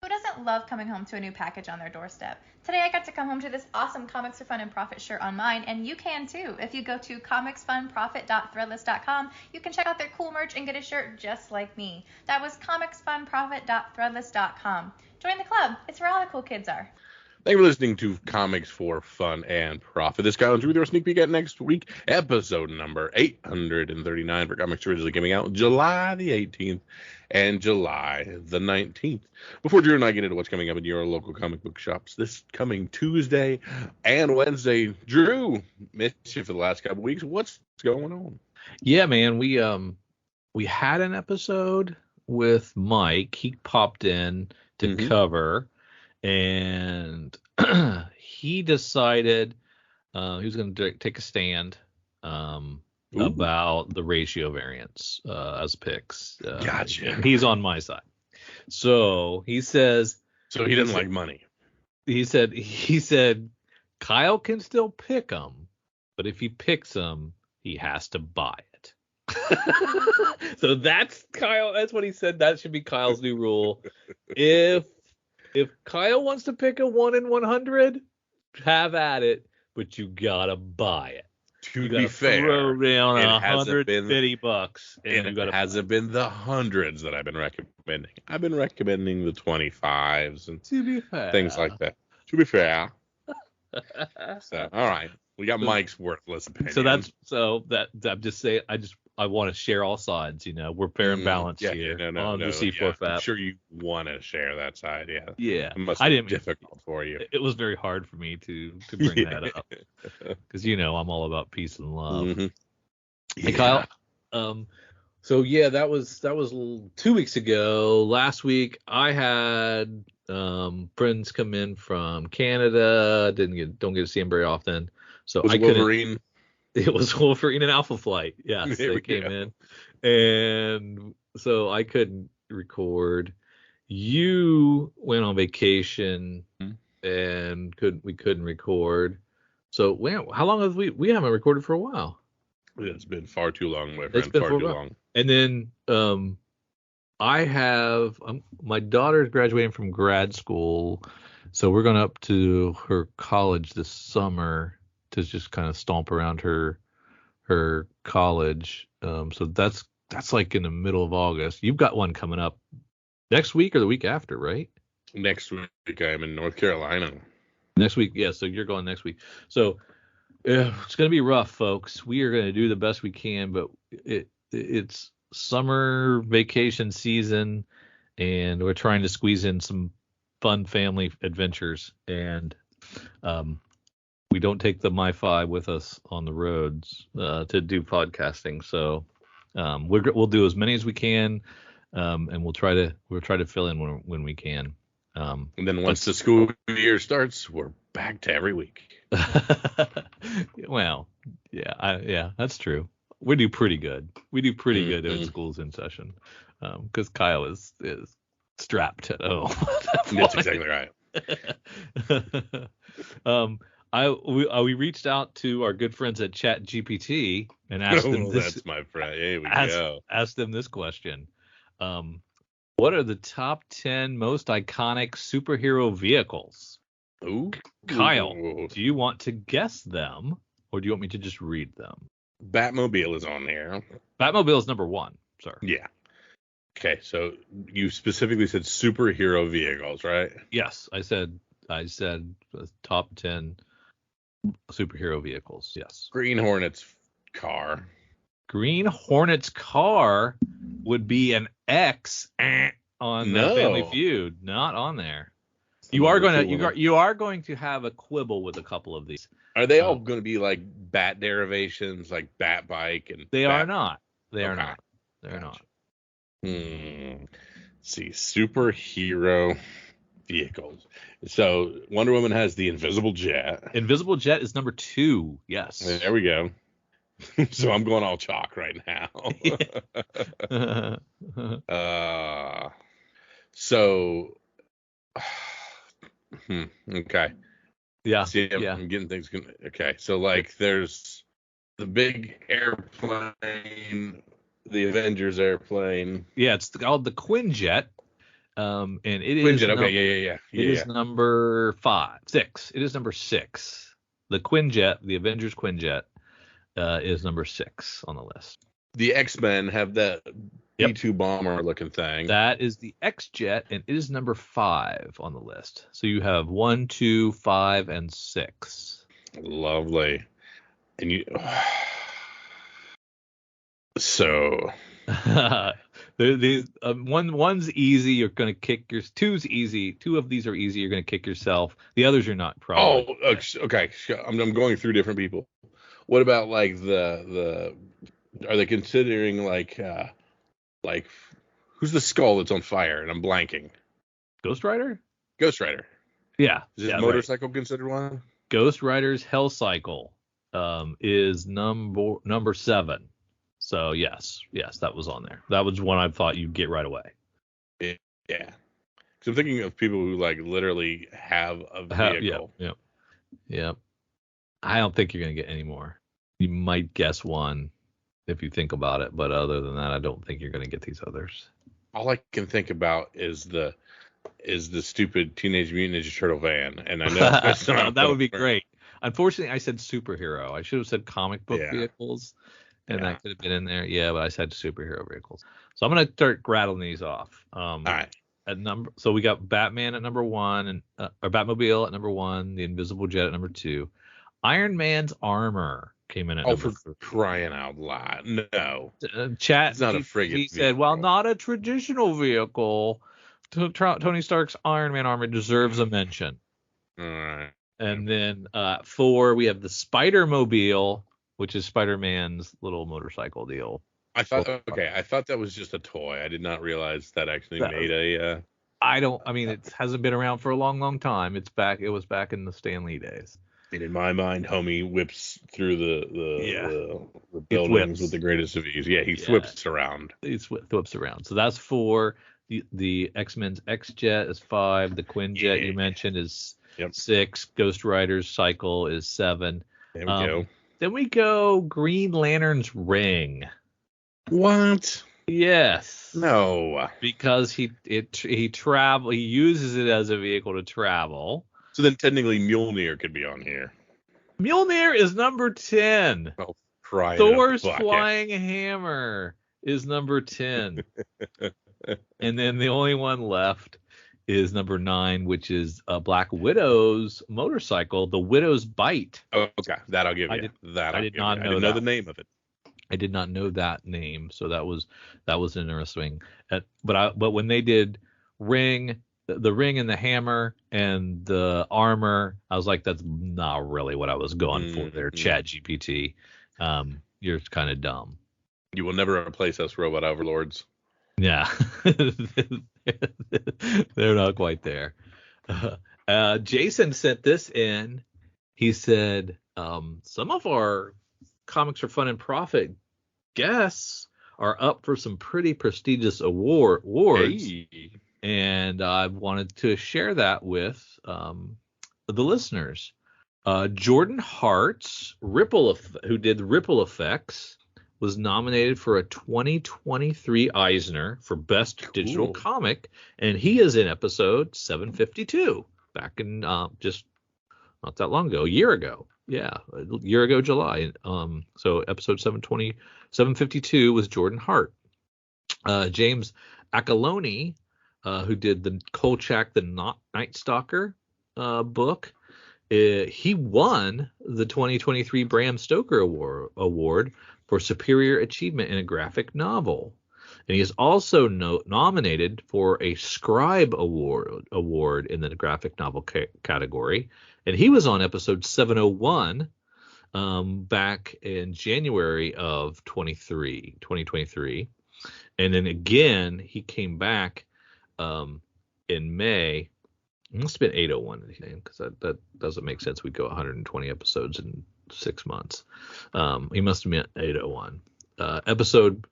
Who doesn't love coming home to a new package on their doorstep? Today I got to come home to this awesome Comics for Fun and Profit shirt on mine, and you can too. If you go to comicsfunprofit.threadless.com, you can check out their cool merch and get a shirt just like me. That was comicsfunprofit.threadless.com. Join the club. It's where all the cool kids are. Thank you for listening to Comics for Fun and Profit. This guy will with your sneak peek at next week, episode number 839 for comics originally coming out July the 18th and July the 19th. Before Drew and I get into what's coming up in your local comic book shops this coming Tuesday and Wednesday, Drew, missed you for the last couple weeks. What's going on? Yeah, man, we had an episode with Mike. He popped in to cover. And he decided he was going to take a stand about the ratio variance as picks. Gotcha. He's on my side. So he says. So he doesn't like money. He said Kyle can still pick them, but if he picks them, he has to buy it. So that's Kyle. That's what he said. That should be Kyle's new rule. If Kyle wants to pick a 1 in 100, have at it, but you gotta buy it. To be fair, throw down $150, and it hasn't been the hundreds that I've been recommending. I've been recommending the 25s and things like that. To be fair. So, all right, we got Mike's worthless opinion. I'm just saying. I want to share all sides. We're fair and balanced here on the C4 FAP. I'm sure you want to share that side. Yeah. Yeah. It must be difficult for you. It was very hard for me to bring that up because I'm all about peace and love. Mm-hmm. Hey, Kyle. So yeah, that was 2 weeks ago. Last week I had friends come in from Canada. Don't get to see them very often. So I couldn't. It was Wolverine and Alpha Flight. Yes, they came in. And so I couldn't record. You went on vacation and we couldn't record. So how long have we haven't recorded for a while? It's been far too long, my friend. It's been far too long. And then I have my daughter's graduating from grad school. So we're going up to her college this summer to just kind of stomp around her college. So that's like in the middle of August. You've got one coming up next week or the week after, right? Next week I'm in North Carolina. Next week, yeah. So you're going next week. So it's going to be rough, folks. We are going to do the best we can, but it's summer vacation season, and we're trying to squeeze in some fun family adventures. And we don't take the MiFi with us on the roads to do podcasting, so we'll do as many as we can, and we'll try to fill in when we can. And then once the school year starts, we're back to every week. Well, yeah, that's true. We do pretty good. Good when school's in session, because Kyle is strapped at home. That's exactly right. We reached out to our good friends at ChatGPT and asked them this. That's my friend. Here we go. Asked them this question: what are the top 10 most iconic superhero vehicles? Ooh. Kyle, do you want to guess them, or do you want me to just read them? Batmobile is on there. Batmobile is number 1, sir. Yeah. Okay, so you specifically said superhero vehicles, right? Yes, I said top 10 superhero vehicles. Yes. Green Hornet's car. Green Hornet's car would be an X on the Family Feud, not on there. You are going to have a quibble with a couple of these. Are they all going to be like Bat derivations, like Bat Bike and? They are not. They're not. Let's see, superhero vehicles. So Wonder Woman has the Invisible Jet. Invisible Jet is number 2. Yes. There we go. So I'm going all chalk right now. Okay. Yeah. See, I'm getting things. Okay. So like there's the big airplane, the Avengers airplane. Yeah, it's called the Quinjet. And it is Quinjet. Okay, yeah. it is number 6. It is number 6. The Quinjet, the Avengers Quinjet, is number 6 on the list. The X-Men have that Yep. B-2 bomber looking thing. That is the X-Jet, and it is number 5 on the list. So you have 1, 2, 5, and 6. Lovely. And you. So. One's easy. You're gonna kick your. Two's easy. 2 of these are easy. You're gonna kick yourself. The others you're not probably. Oh, okay. I'm going through different people. What about like the? Are they considering like who's the skull that's on fire? And I'm blanking. Ghost Rider? Ghost Rider. Yeah. Is his motorcycle considered one? Ghost Rider's Hell Cycle is number 7. So yes, that was on there. That was one I thought you'd get right away. Yeah. Because I'm thinking of people who like literally have a vehicle. Yeah. I don't think you're gonna get any more. You might guess one if you think about it, but other than that, I don't think you're gonna get these others. All I can think about is the stupid Teenage Mutant Ninja Turtle van, and I know that's not that would be great. Unfortunately, I said superhero. I should have said comic book vehicles, and that could have been in there. Yeah, but I said superhero vehicles. So I'm gonna start rattling these off. All right. So we got Batman at number 1, and or Batmobile at number 1, the Invisible Jet at number 2. Iron Man's armor came in at number 3. Crying out loud. No. Chat. It's not a friggin' He said, well, not a traditional vehicle. Tony Stark's Iron Man armor deserves a mention. All right. And then 4, we have the Spider-Mobile, which is Spider-Man's little motorcycle deal. I thought that was just a toy. I did not realize that actually made a. It hasn't been around for a long, long time. It was back in the Stan Lee days. And in my mind, homie whips through the buildings with the greatest of ease. Yeah, he whips around. He whips around. So that's 4. The X-Men's X-Jet is 5. The Quinjet you mentioned is 6. Ghost Rider's Cycle is 7. There we go. Then we go Green Lantern's Ring. What? Yes. No. Because he uses it as a vehicle to travel. So then technically Mjolnir could be on here. Mjolnir is number 10. Oh, Thor's Flying Hammer is number 10. And then the only one left is number 9, which is Black Widow's motorcycle, the Widow's Bite. Oh, okay. That I'll give you. I did not know the name of it. I did not know that name, so that was interesting. But when they did Ring, the ring and the hammer and the armor, I was like, that's not really what I was going for there, Chat GPT. You're kind of dumb. You will never replace us, robot overlords. Yeah. They're not quite there. Jason sent this in. He said, some of our Comics for Fun and Profit guests are up for some pretty prestigious awards. Hey. And I wanted to share that with the listeners. Jordan Hart's who did Ripple Effects, was nominated for a 2023 Eisner for Best Digital Comic, and he is in episode 752, back in just not that long ago, a year ago. Yeah, a year ago, July. So episode 752 was Jordan Hart. James Acaloni, who did the Kolchak the Night Stalker book, he won the 2023 Bram Stoker Award for Superior Achievement in a Graphic Novel. And he is also nominated for a Scribe Award in the Graphic Novel category. And he was on episode 701 back in January of 2023. And then again, he came back in May. It must have been 801 because that doesn't make sense. We'd go 120 episodes in 6 months. He must have meant 801 episode,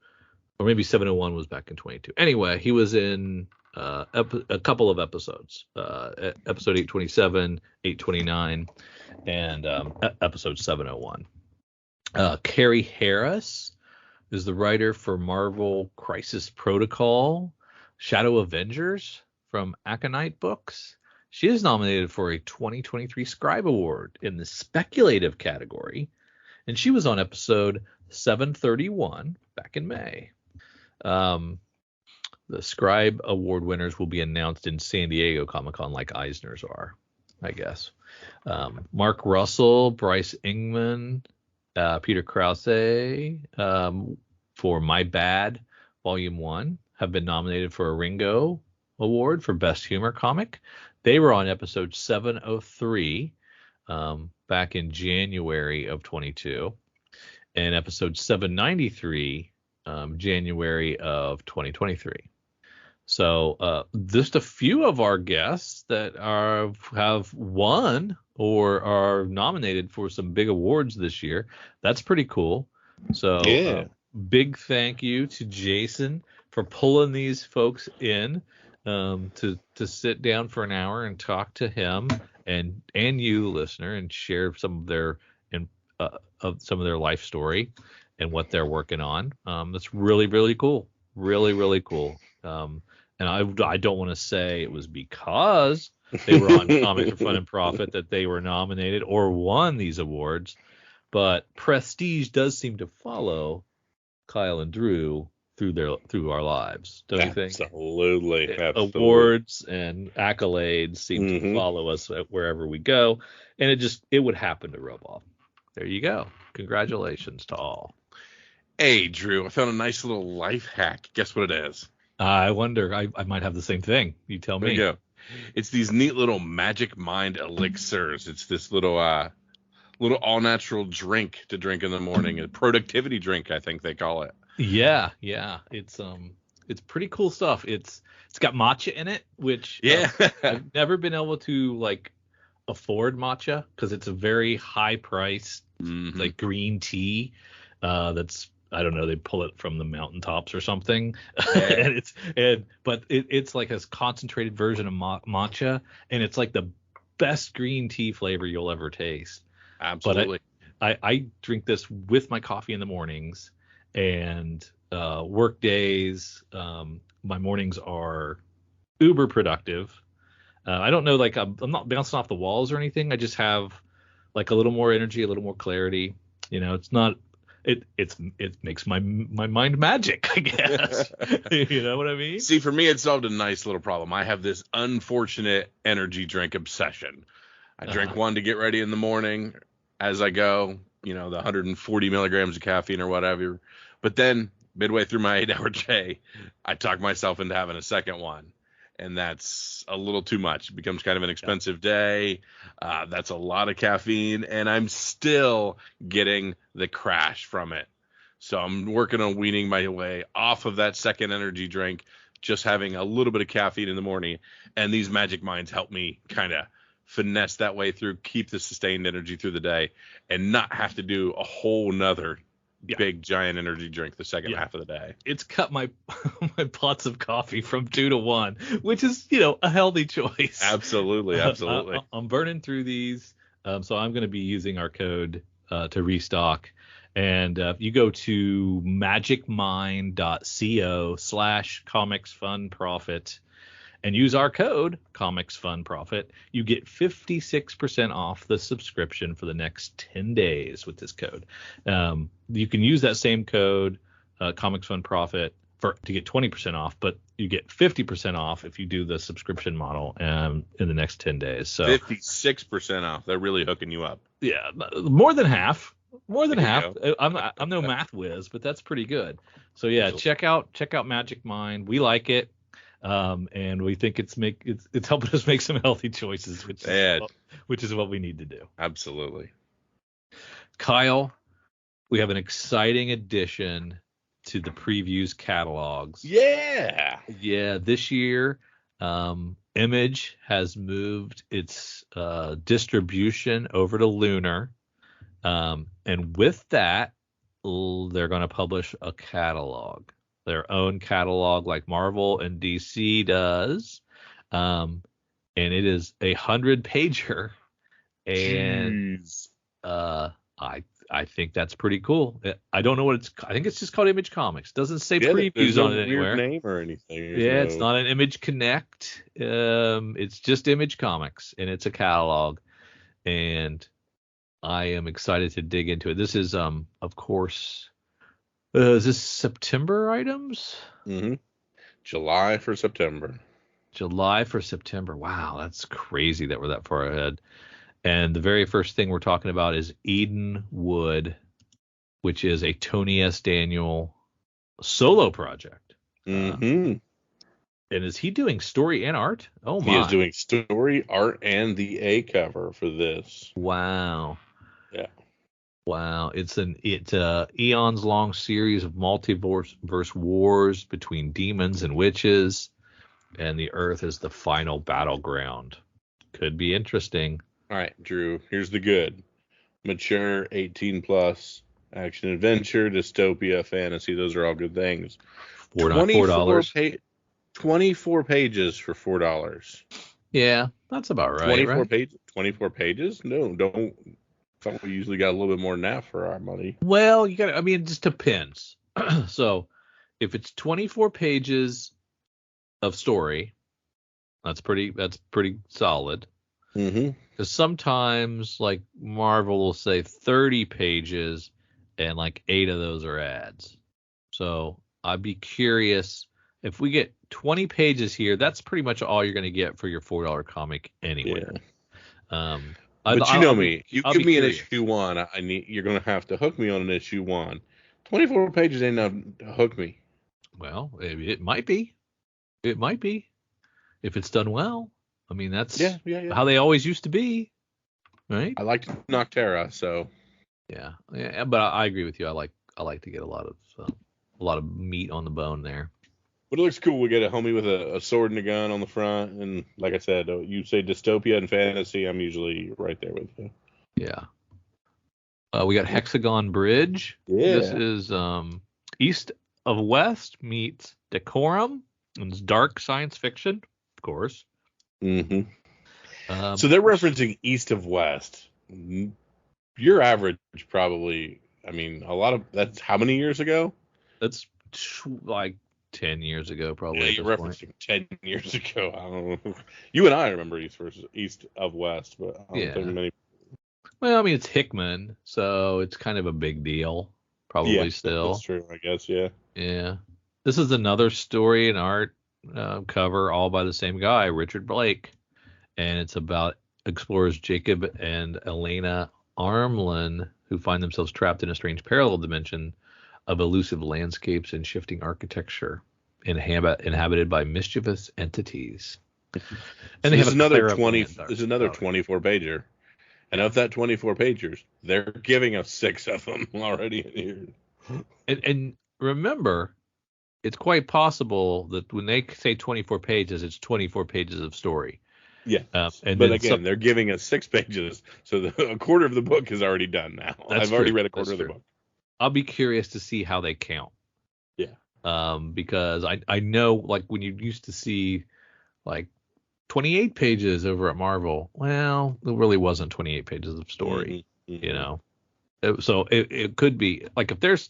or maybe 701 was back in 22. Anyway, he was in a couple of episodes, episode 827, 829, and episode 701. Carrie Harris is the writer for Marvel Crisis Protocol, Shadow Avengers. from Aconite Books. She is nominated for a 2023 Scribe Award in the speculative category, and she was on episode 731 back in May. The Scribe Award winners will be announced in San Diego Comic-Con like Eisner's are, I guess. Mark Russell, Bryce Ingman, Peter Krause for My Bad Volume 1 have been nominated for a Ringo Award for Best Humor Comic. They were on episode 703 back in January of 22, and episode 793 January of 2023. So just a few of our guests that have won or are nominated for some big awards this year. That's pretty cool. So big thank you to Jason for pulling these folks in to sit down for an hour and talk to him and you, listener, and share some of their life story and what they're working on. That's really, really cool. Really, really cool. And I don't want to say it was because they were on Comics for Fun and Profit that they were nominated or won these awards, but prestige does seem to follow Kyle and Drew through our lives, don't you think? Absolutely. Awards and accolades seem to follow us wherever we go, and it would happen to rub off. There you go. Congratulations to all. Hey, Drew, I found a nice little life hack. Guess what it is? I wonder. I might have the same thing. You tell me. There you go. It's these neat little Magic Mind elixirs. It's this little all-natural drink to drink in the morning. A productivity drink, I think they call it. Yeah. It's pretty cool stuff. It's got matcha in it, which I've never been able to afford matcha because it's a very high priced like green tea that's, I don't know, they pull it from the mountaintops or something. Yeah. But it's like a concentrated version of matcha, and it's like the best green tea flavor you'll ever taste. Absolutely. But I drink this with my coffee in the mornings, and work days. My mornings are uber productive. I don't know, I'm not bouncing off the walls or anything. I just have a little more energy, a little more clarity. It's not. It makes my mind magic, I guess. You know what I mean? See, for me, it solved a nice little problem. I have this unfortunate energy drink obsession. I drink one to get ready in the morning as I go, the 140 milligrams of caffeine or whatever. But then midway through my 8-hour day, I talk myself into having a second one. And that's a little too much. It becomes kind of an expensive day. That's a lot of caffeine, and I'm still getting the crash from it. So I'm working on weaning my way off of that second energy drink, just having a little bit of caffeine in the morning. And these Magic Minds help me kind of finesse that way through, keep the sustained energy through the day, and not have to do a whole nother big giant energy drink the second half of the day. It's cut my pots of coffee from 2 to 1, which is a healthy choice. Absolutely. I'm burning through these, so I'm going to be using our code to restock. And you go to magicmind.co/comicsfunprofit and use our code comicsfunprofit, you get 56% off the subscription for the next 10 days with this code. You can use that same code, comicsfunprofit, to get 20% off, but you get 50% off if you do the subscription model in the next 10 days. So 56% off. They're really hooking you up. Yeah, more than half. I'm no math whiz, but that's pretty good. So yeah, check out Magic Mind. We like it. And we think it's helping us make some healthy choices, which is what we need to do. Absolutely. Kyle, we have an exciting addition to the previews catalogs. Yeah. This year, Image has moved its distribution over to Lunar, and with that, they're going to publish a catalog. Their own catalog like Marvel and DC does. And it is 100-pager. And I think that's pretty cool. I don't know what it's. I think it's just called Image Comics. Doesn't say Yeah, there's previews no on it weird anywhere. name or anything. There's Yeah, it's no... not an Image Connect. It's just Image Comics, and it's a catalog. And I am excited to dig into it. This is, of course, is this September items? Mm-hmm. July for September. July for September. Wow, that's crazy that we're that far ahead. And the very first thing we're talking about is Eden Wood, which is a Tony S. Daniel solo project. Mm-hmm. And is he doing story and art? Oh my! He is doing story, art, and the A cover for this. Wow. Yeah. Wow. It's a eons long series of multiverse wars between demons and witches, and the Earth is the final battleground. Could be interesting. All right, Drew. Here's the good. Mature, 18 plus, action adventure, dystopia, fantasy. Those are all good things. $4. 24 pages for $4. Yeah, that's about right. 24 right? pages. 24 pages? No, don't. Thought we usually got a little bit more than that for our money. Well, you got. I mean, it just depends. So, if it's 24 pages of story, that's pretty solid. Mm-hmm. Because sometimes, like Marvel will say 30 pages, and like 8 of those are ads. So I'd be curious if we get 20 pages here. That's pretty much all you're going to get for your $4 comic anywhere. Yeah. But you know me. You I'll give be me curious. an issue 1. You're going to have to hook me on an issue 1. 24 pages ain't enough to hook me. Well, it might be. It might be if it's done well. I mean, that's how they always used to be, right? I like Noctera, so yeah. But I agree with you. I like to get a lot of meat on the bone there. But it looks cool. We get a homie with a sword and a gun on the front, and like I said, you say dystopia and fantasy, I'm usually right there with you. Yeah. We got Hexagon Bridge. Yeah. This is East of West meets Decorum. And it's dark science fiction, of course. Mm-hmm. So they're referencing East of West. Your average probably, I mean, that's how many years ago? That's like 10 years ago, probably. Yeah, you're referencing 10 years ago. I don't know. You and I remember East of West, but I don't think many. Well, I mean, it's Hickman, so it's kind of a big deal, probably still. That's true, I guess, yeah. Yeah. This is another story and art cover, all by the same guy, Richard Blake. And it's about explorers Jacob and Elena Armlin, who find themselves trapped in a strange parallel dimension of elusive landscapes and shifting architecture inhabited by mischievous entities. And there's another 24 pager. And of that 24 pagers, they're giving us 6 of them already in here. And remember, it's quite possible that when they say 24 pages, it's 24 pages of story. Yeah. But again, they're giving us 6 pages, so a quarter of the book is already done now. I've already read a quarter of the book. I'll be curious to see how they count. Yeah. Because I know, like, when you used to see like 28 pages over at Marvel, well, it really wasn't 28 pages of story, mm-hmm. you know. So it could be like if there's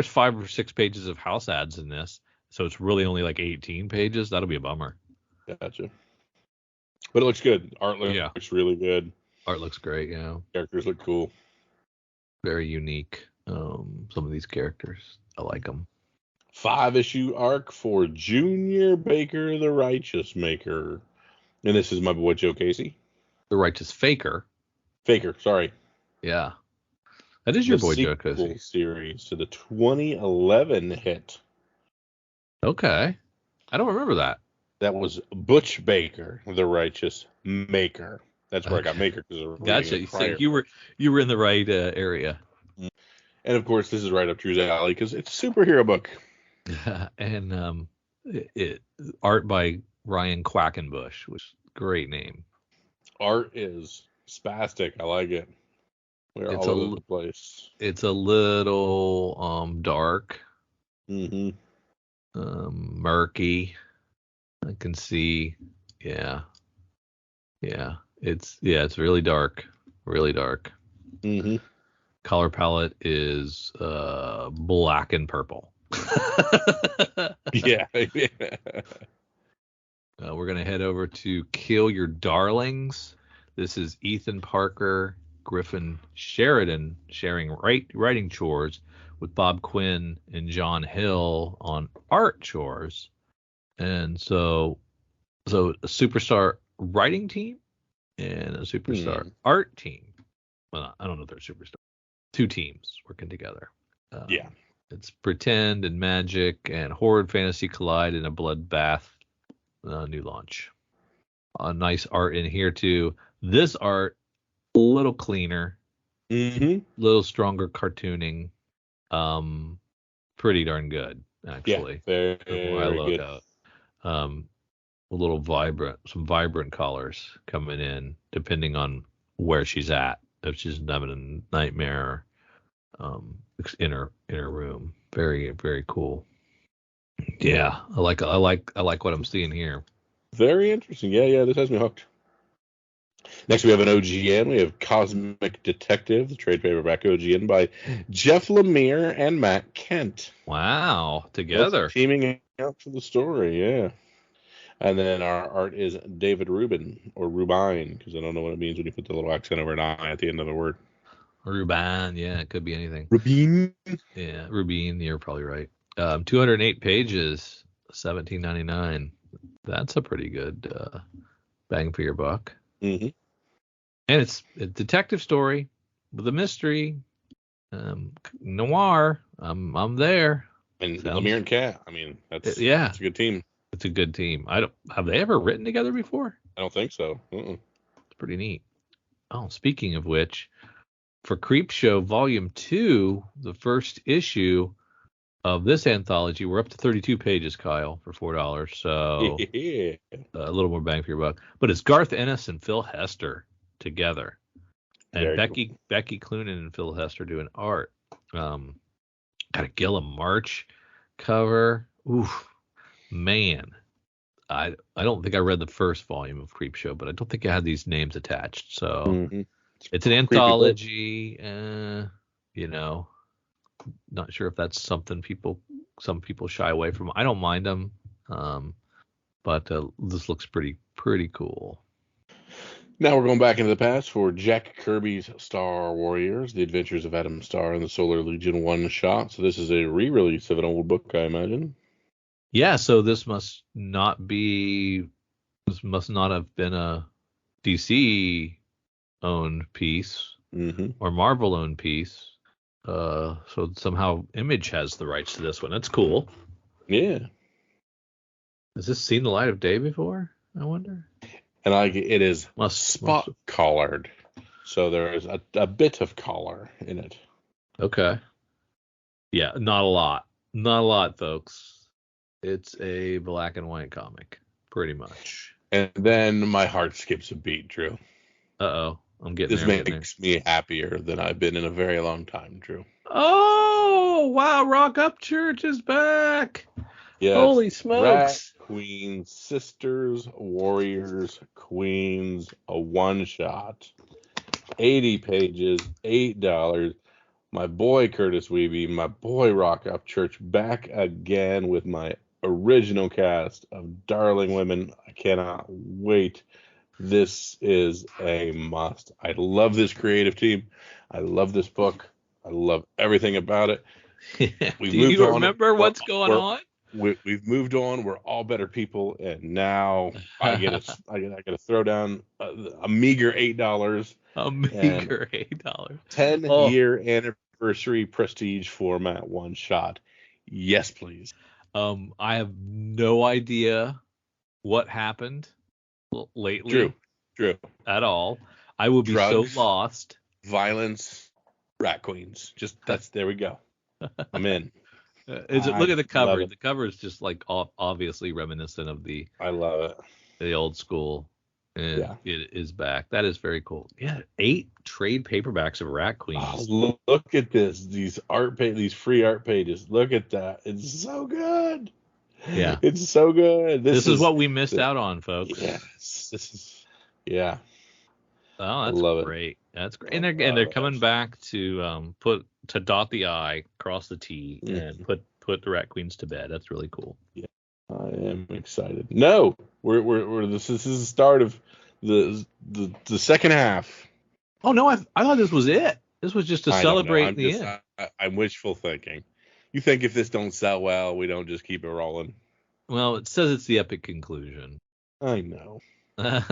5 or 6 pages of house ads in this, so it's really only like 18 pages, that'll be a bummer. Gotcha. But it looks good. Art looks really good. Art looks great, yeah. Characters look cool. Very unique. Some of these characters, I like them. 5-issue arc for Junior Baker, the Righteous Maker. And this is my boy Joe Casey. The Righteous Faker. Faker, sorry. Yeah. That is your boy Joe Casey. Series to the 2011 hit. Okay. I don't remember that. That was Butch Baker, the Righteous Maker. That's where I got Maker because gotcha. So you were in the right area. And of course, this is right up Drew's alley because it's a superhero book. And art by Ryan Quackenbush, which is a great name. Art is spastic. I like it. We're all over the place. It's a little dark. Mm-hmm. Murky. I can see. Yeah. It's really dark. Really dark. Mm-hmm. Color palette is black and purple. Yeah. We're going to head over to Kill Your Darlings. This is Ethan Parker, Griffin Sheridan sharing writing chores with Bob Quinn and John Hill on art chores. And so a superstar writing team and a superstar art team. Well, I don't know if they're superstar. Two teams working together. Yeah. It's pretend and magic and horror fantasy collide in a bloodbath new launch. Nice art in here too. This art, a little cleaner, little stronger cartooning. Pretty darn good actually. Yeah, very good. A little some vibrant colors coming in depending on where she's at. If she's having a nightmare in her room. Very, very cool. Yeah, I like what I'm seeing here. Very interesting. Yeah, this has me hooked. Next, we have an OGN. We have Cosmic Detective, the trade paperback OGN by Jeff Lemire and Matt Kent. Wow, together. Both teaming out for the story, yeah. And then our art is David Rubin, or Rubine, because I don't know what it means when you put the little accent over an I at the end of the word. Rubine, yeah, it could be anything. Rubin? Yeah, Rubine, you're probably right. 208 pages, $17.99. That's a pretty good bang for your buck. Mm-hmm. And it's a detective story with a mystery, noir. I'm there. And Lemire and Cat. I mean, that's a good team. It's a good team. Have they ever written together before? I don't think so. It's pretty neat. Oh, speaking of which, for Creepshow Volume 2, the first issue of this anthology, we're up to 32 pages, Kyle, for $4. So yeah. A little more bang for your buck. But it's Garth Ennis and Phil Hester together. And Very Becky Cloonan and Phil Hester doing art. Got a Gilliam March cover. Oof. Man. I don't think I read the first volume of Creepshow, but I don't think I had these names attached. So it's an anthology. Not sure if that's something some people shy away from. I don't mind them, but this looks pretty cool. Now we're going back into the past for Jack Kirby's Star Warriors: The Adventures of Adam Star and the Solar Legion one shot. So this is a re-release of an old book, I imagine. Yeah, so this must not have been a DC owned piece or Marvel owned piece. So somehow Image has the rights to this one. That's cool. Yeah. Has this seen the light of day before? I wonder. And it is spot collared, so there is a bit of color in it. Okay. Yeah, not a lot, folks. It's a black and white comic, pretty much. And then my heart skips a beat, Drew. Uh-oh. I'm getting there. This makes me happier than I've been in a very long time, Drew. Oh, wow. Rock Up Church is back. Yes. Holy smokes. Rat Queen Sisters, Warriors, Queens, a one-shot. 80 pages, $8. My boy Curtis Weeby, my boy Rock Up Church, back again with my original cast of darling women. I cannot wait. This is a must. I love this creative team. I love this book. I love everything about it. Do you remember what's going on? We've moved on. We're all better people, and now I get to throw down a meager $8. A meager $8. 10-year anniversary prestige format one shot. Yes, please. I have no idea what happened lately. True. At all. I will be Drugs, so lost. Violence, rat queens. There we go. I'm in. Look at the cover. The cover is just like obviously reminiscent of I love it. The old school. And it is back. That is very cool. Yeah, 8 trade paperbacks of Rat Queens. Oh, look at this. These free art pages. Look at that. It's so good. Yeah. It's so good. This is what we missed out on, folks. Yes. This is Oh, I that's love it. great. That's great. And they're coming back to dot the I, cross the T, and put the Rat Queens to bed. That's really cool. Yeah, I am excited. No, we're this is the start of the second half. Oh no, I thought this was it. This was just to I don't know. celebrate the end. I'm wishful thinking. You think if this don't sell well, we don't just keep it rolling? Well, it says it's the epic conclusion. I know. I'm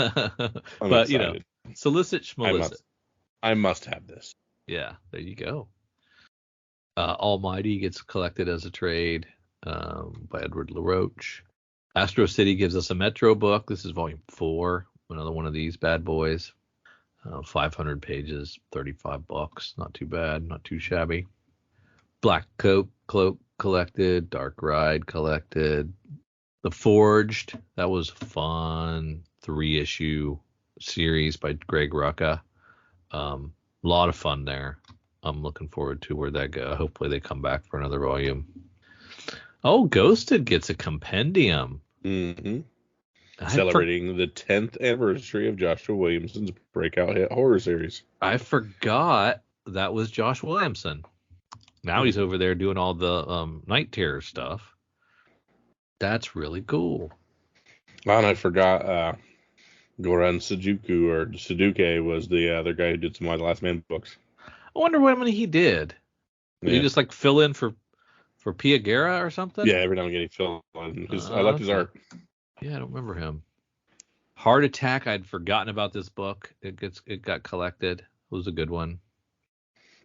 But excited. solicit schmolicit. I must have this. Yeah, there you go. Almighty gets collected as a trade by Edward LaRoche. Astro City gives us a Metro book. This is volume 4. Another one of these bad boys. 500 pages, $35. Not too bad, not too shabby. Black Cloak collected. Dark Ride collected. The Forged, that was fun. 3-issue series by Greg Rucka. A lot of fun there. I'm looking forward to where that goes. Hopefully they come back for another volume. Oh, Ghosted gets a compendium. Mm-hmm. Celebrating the 10th anniversary of Joshua Williamson's breakout hit horror series. I forgot that was Josh Williamson. Now he's over there doing all the Night Terror stuff. That's really cool. And I forgot Goran Suduke was the other guy who did some of the Last Man books. I wonder what many he did. Did he just like fill in for Pia Guerra or something? Yeah, every now and again he filled in. I liked his art. Yeah, I don't remember him. Heart Attack, I'd forgotten about this book. It got collected. It was a good one.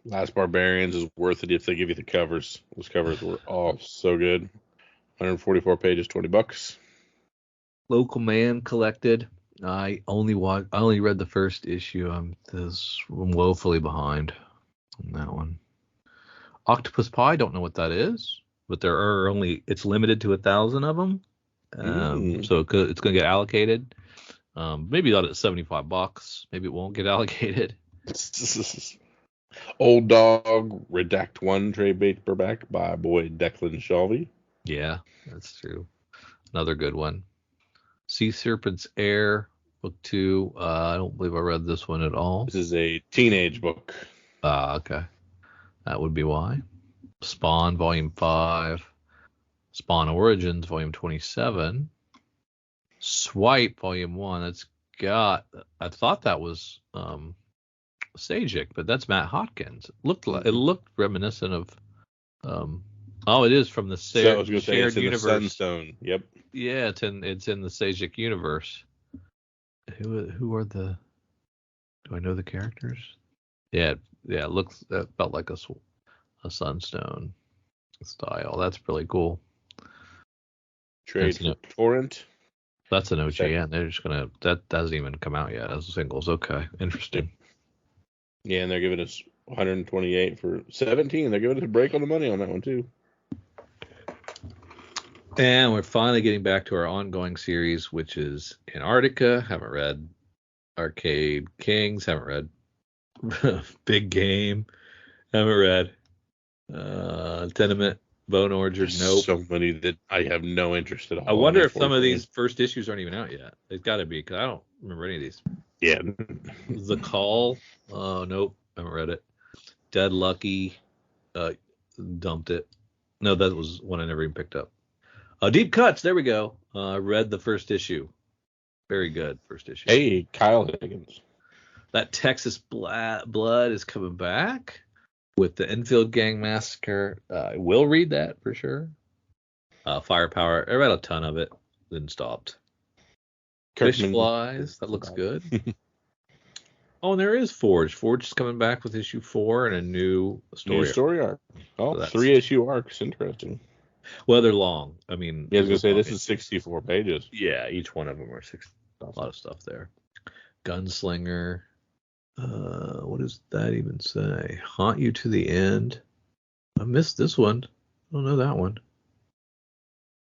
Last Barbarians is worth it if they give you the covers. Those covers were all so good. 144 pages, $20. Local Man collected. I only read the first issue. I'm woefully behind on that one. Octopus Pie, don't know what that is, but it's limited to 1,000 of them. So it's going to get allocated. Maybe not at $75. Maybe it won't get allocated. Old Dog Redact 1 trade paperback by Boyd Declan Shelby. Yeah, that's true. Another good one. Sea Serpent's Heir, book 2. I don't believe I read this one at all. This is a teenage book. Okay. That would be why. Spawn, volume 5. Spawn Origins, volume 27. Swipe, volume 1. I thought that was Sajik, but that's Matt Hotkins. It looked reminiscent of it is from the shared universe. Sunstone. Yep. Yeah, it's in the Sajik universe. Who are the? Do I know the characters? Yeah, it felt like a Sunstone style. That's really cool. Trade for Torrent. That's an OGN. They're just gonna. That doesn't even come out yet as singles. Okay, interesting. Yeah, and they're giving us 128 for 17. They're giving us a break on the money on that one too. And we're finally getting back to our ongoing series, which is Antarctica. Haven't read Arcade Kings. Haven't read Big Game. Haven't read Tenement, Bone Orchard. Nope. So many that I have no interest at all. I wonder if some of these first issues aren't even out yet. It's got to be, because I don't remember any of these. Yeah. The Call. Nope. Haven't read it. Dead Lucky. Dumped it. No, that was one I never even picked up. Deep Cuts. There we go. Read the first issue. Very good first issue. Hey, Kyle Higgins. That Texas Blood is coming back with the Enfield Gang Massacre. I will read that for sure. Firepower. I read a ton of it. Then stopped. Fish Flies. That looks good. Oh, and there is Forge. Forge is coming back with issue 4 and a new story arc. Oh, so 3-issue arcs. Interesting. Well, they're long. I mean, I was gonna say this is 64 pages. Yeah, each one of them are 60. A lot of stuff there. Gunslinger. What does that even say? Haunt You to the End. I missed this one. I don't know that one.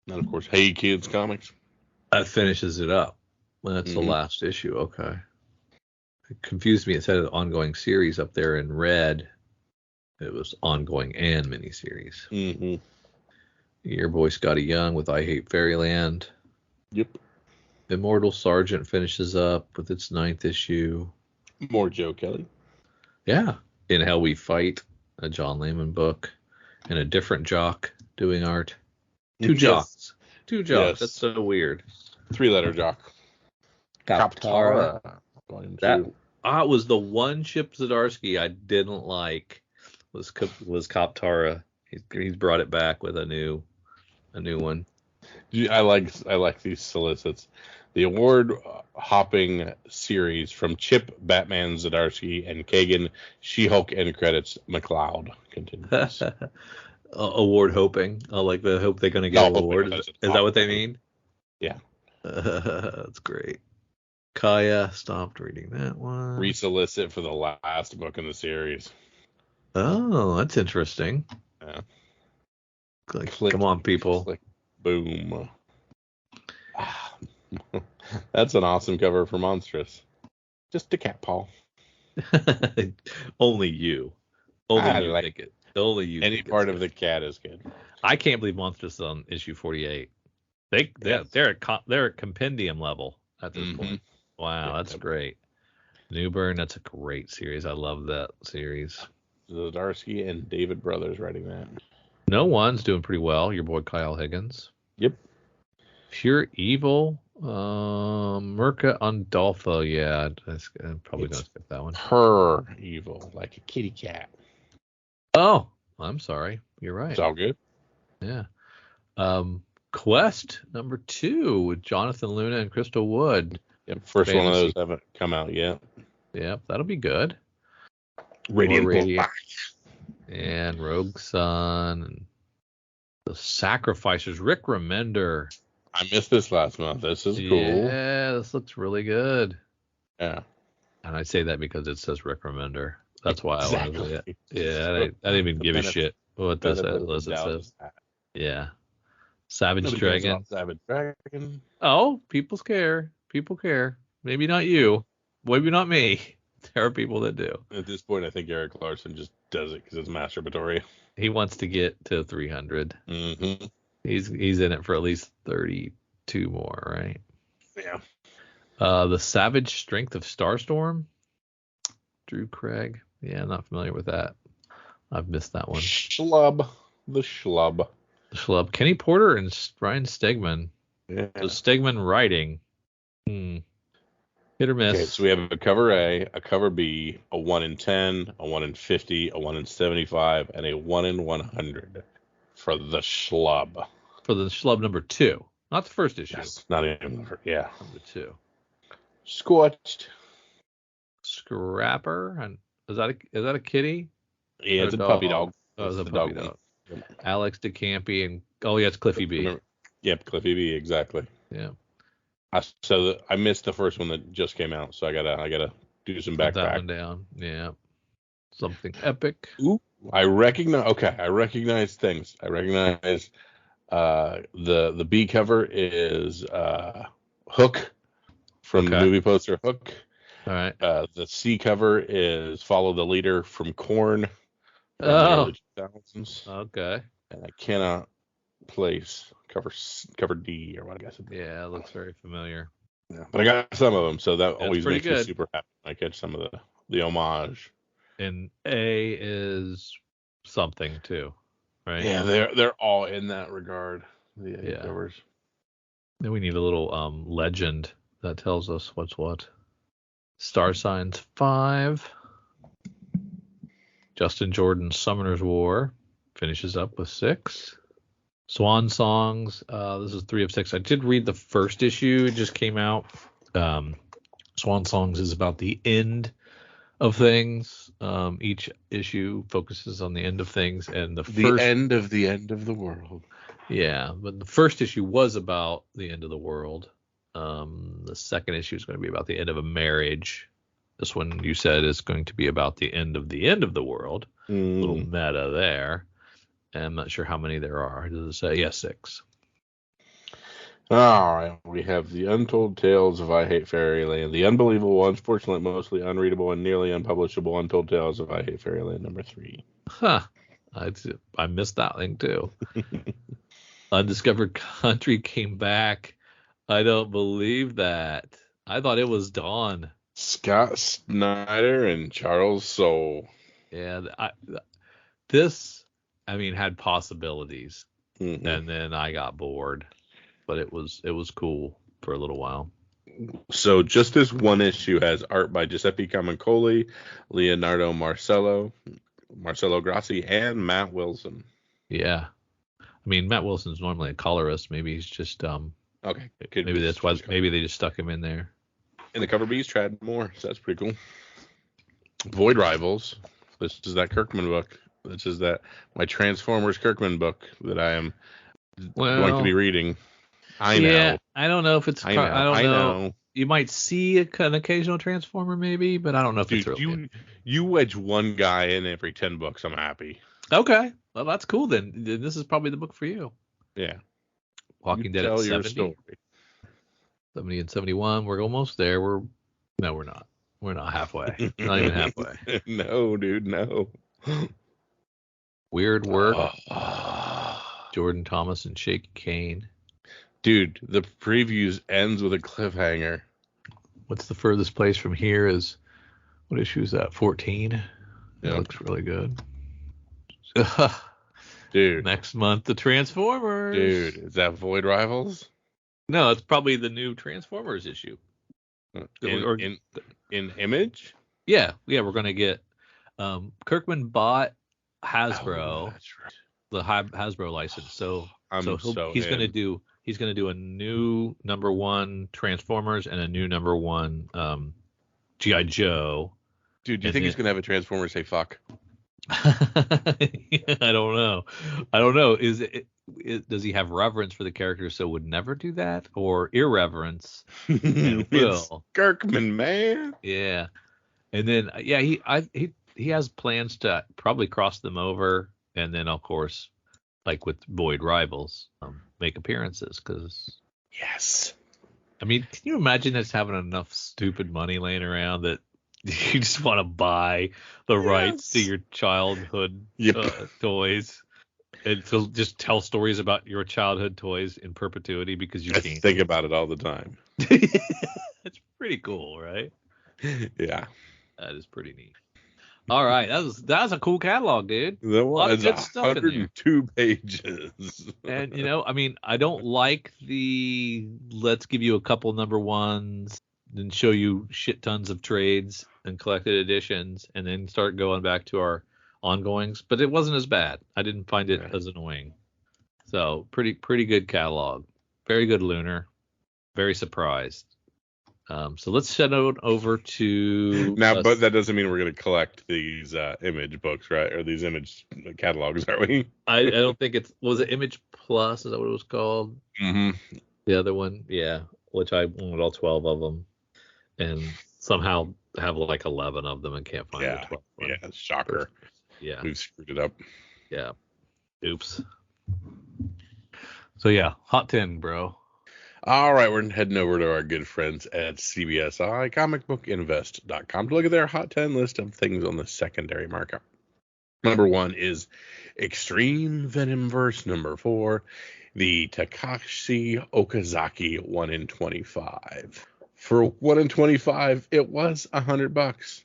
And of course, Hey Kids Comics. That finishes it up. Well, that's the last issue. Okay. It confused me. It said an ongoing series up there in red. It was ongoing and miniseries. Mm-hmm. Your boy Scotty Young with I Hate Fairyland. Yep. Immortal Sergeant finishes up with its 9th issue. More Joe Kelly. Yeah. In Hell We Fight, a John Layman book, and a different jock doing art. Two jocks. Two jocks. Yes. That's so weird. 3-letter jock. Kaptara. Volume That 2. was the one Chip Zdarsky I didn't like. Was Kaptara. He's brought it back with a new one. I like these solicits. The award-hopping series from Chip, Batman, Zdarsky, and Kagan, She-Hulk end credits, McLeod continues. Award hoping. I like the hope they're going to get an award. Is that what they mean? Yeah. That's great. Kaya stopped reading that one. Resolicit for the last book in the series. Oh, that's interesting. Yeah. Come on, people. Click, boom. That's an awesome cover for Monstrous. Just a cat paw. Only you. Only you think it. Only you. Any part of the cat is good. I can't believe Monstrous on issue 48. They're at compendium level at this point. Wow, that's great. Newburn, that's a great series. I love that series. Zdarsky and David Brothers writing that. No One's doing pretty well. Your boy Kyle Higgins. Yep. Pure Evil. Mirka Undolfo. Yeah, I'm probably going to skip that one. Her Evil, like a kitty cat. Oh, I'm sorry. You're right. It's all good. Yeah. Quest number 2 with Jonathan Luna and Crystal Wood. Yep. First one of those haven't come out yet. Yep, that'll be good. Radiant. And Rogue Sun and The Sacrificers. Rick Remender. I missed this last month. This is cool. Yeah, this looks really good. Yeah. And I say that because it says Rick Remender. That's why I wanted to say it. Yeah, I didn't even give a shit what this says. Yeah. Savage Dragon. Savage Dragon. Oh, people care. People care. Maybe not you. Maybe not me. There are people that do. At this point, I think Eric Larson just does it because it's masturbatory. He wants to get to 300. Mm-hmm. He's in it for at least 32 more, right? Yeah. The Savage Strength of Starstorm. Drew Craig. Yeah, I'm not familiar with that. I've missed that one. Schlub. The Schlub. Kenny Porter and Ryan Stegman. Yeah. So Stegman writing. Hit or miss. Okay, so we have a cover A, a cover B, a 1 in 10, a 1 in 50, a 1 in 75, and a 1 in 100 for the Schlub. For the Schlub number 2. Not the first issue. Yes, not even yeah. Number 2. Scorched. Scrapper. And is that a kitty? Yeah, it's a puppy dog. Oh, it's a puppy dog. Alex DeCampi and it's Cliffy B. Yep, Cliffy B, exactly. Yeah. I missed the first one that just came out, so I gotta do some backtrack. That one down. Yeah. Something epic. Ooh, I recognize things. I recognize the B cover is Hook from the movie poster Hook. All right. The C cover is Follow the Leader from Korn. Oh. The 2000s. Okay. And I cannot place cover D or what I guess. Yeah, it looks very familiar. Yeah, but I got some of them, so that always makes me super happy. I catch some of the homage. And A is something too, right? Yeah, they're all in that regard. The A covers. Then we need a little legend that tells us what's what. Star Signs 5. Justin Jordan's Summoner's War finishes up with 6. Swan Songs. This is 3 of 6. I did read the first issue. It just came out. Swan Songs is about the end of things. Each issue focuses on the end of things, and the end of the world. Yeah, but the first issue was about the end of the world. The second issue is going to be about the end of a marriage. This one you said is going to be about the end of the world. A little meta there. And I'm not sure how many there are. Does it say? Yeah, 6. All right. We have The Untold Tales of I Hate Fairyland. The unbelievable, unfortunately mostly unreadable, and nearly unpublishable Untold Tales of I Hate Fairyland number 3. Huh. I missed that thing too. Undiscovered Country came back. I don't believe that. I thought it was Dawn. Scott Snyder and Charles Soule. Yeah, this, I mean, had possibilities, Mm-hmm. and then I got bored, but it was cool for a little while. So just this one issue has art by Giuseppe Camuncoli, Leonardo Marcello Grassi, and Matt Wilson. Yeah, I mean, Matt Wilson's normally a colorist. Maybe he's just Okay, maybe that's why. Maybe they just stuck him in there. And the cover B is Trad Moore, so that's pretty cool. Void Rivals. This is that Kirkman book. This is that my Transformers Kirkman book that I am going to be reading. I know. I don't know if it's. I don't know. You might see an occasional Transformer, maybe, but I don't know if it's really. You wedge one guy in every 10 books, I'm happy. Okay, well that's cool then. This is probably the book for you. Yeah. Walking Dead at 70. 70 and 71. We're almost there. We're not. We're not halfway. Not even halfway. No, dude, no. Weird Work. Jordan Thomas and Shaky Kane. Dude, the previews ends with a cliffhanger. What's the furthest place from here is, what issue is that? 14? That looks really good. Dude. Next month, the Transformers. Dude, is that Void Rivals? No, it's probably the new Transformers issue. In Image? Yeah, we're gonna get. Kirkman bought Hasbro, that's right. the Hasbro license. So he's gonna do a new #1 Transformers and a new =1 G.I. Joe. Dude, do you think he's gonna have a Transformer say fuck? I don't know. Does he have reverence for the character so would never do that, or irreverence and will? Kirkman, man. Yeah. And then he has plans to probably cross them over, and then of course, like with Void Rivals, make appearances. Because yes, I mean, can you imagine us having enough stupid money laying around that you just want to buy the rights to your childhood toys, and to just tell stories about your childhood toys in perpetuity because you can't think about it all the time. It's pretty cool, right? Yeah, that is pretty neat. All right, that was a cool catalog, dude. That was 102 pages. And I mean, I don't like the let's give you a couple #1s and show you shit tons of trades and collected editions, and then start going back to our ongoings. But it wasn't as bad. I didn't find it as annoying. So pretty good catalog. Very good Lunar. Very surprised. So let's send it over to now. But that doesn't mean we're going to collect these Image books, right? Or these Image catalogs, are we? I don't think was it Image Plus? Is that what it was called? Mm-hmm. The other one, yeah. Which I wanted all 12 of them, and somehow have like 11 of them and can't find the 12th one. Yeah, shocker. Yeah, we've screwed it up. Yeah, oops. So yeah, Hot 10, bro. All right, we're heading over to our good friends at CBSI, comicbookinvest.com, to look at their Hot 10 list of things on the secondary market. #1 is Extreme Venomverse. #4, the Takashi Okazaki 1 in 25. For 1 in 25, it was $100.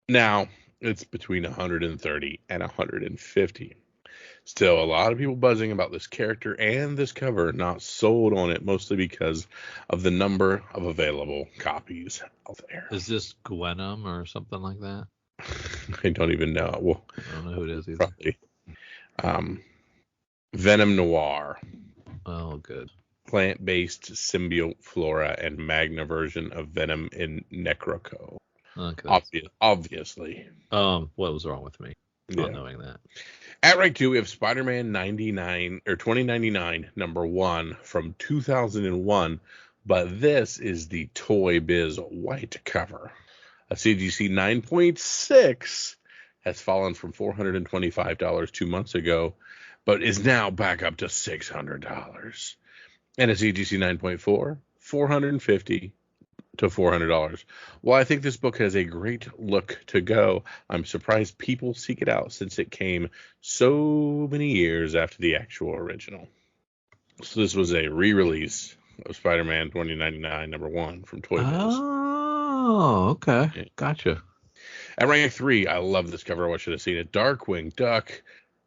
Now, it's between 130 and 150. Still, a lot of people buzzing about this character and this cover, not sold on it, mostly because of the number of available copies out there. Is this Gwenom or something like that? I don't even know. Well, I don't know who it is either. Probably. Venom Noir. Oh, good. Plant-based symbiote flora and magna version of Venom in Necroco. Okay. Obviously. What was wrong with me? Not knowing that. At rank 2, we have Spider-Man 2099 #1 from 2001, but this is the Toy Biz white cover. A CGC 9.6 has fallen from $425 2 months ago, but is now back up to $600. And a CGC 9.4, $450 to $400. While I think this book has a great look to go, I'm surprised people seek it out since it came so many years after the actual original. So this was a re-release of Spider-Man 2099 #1 from Toy Biz. Oh, okay. Yeah. Gotcha. At rank 3, I love this cover. I should have seen it. Darkwing Duck,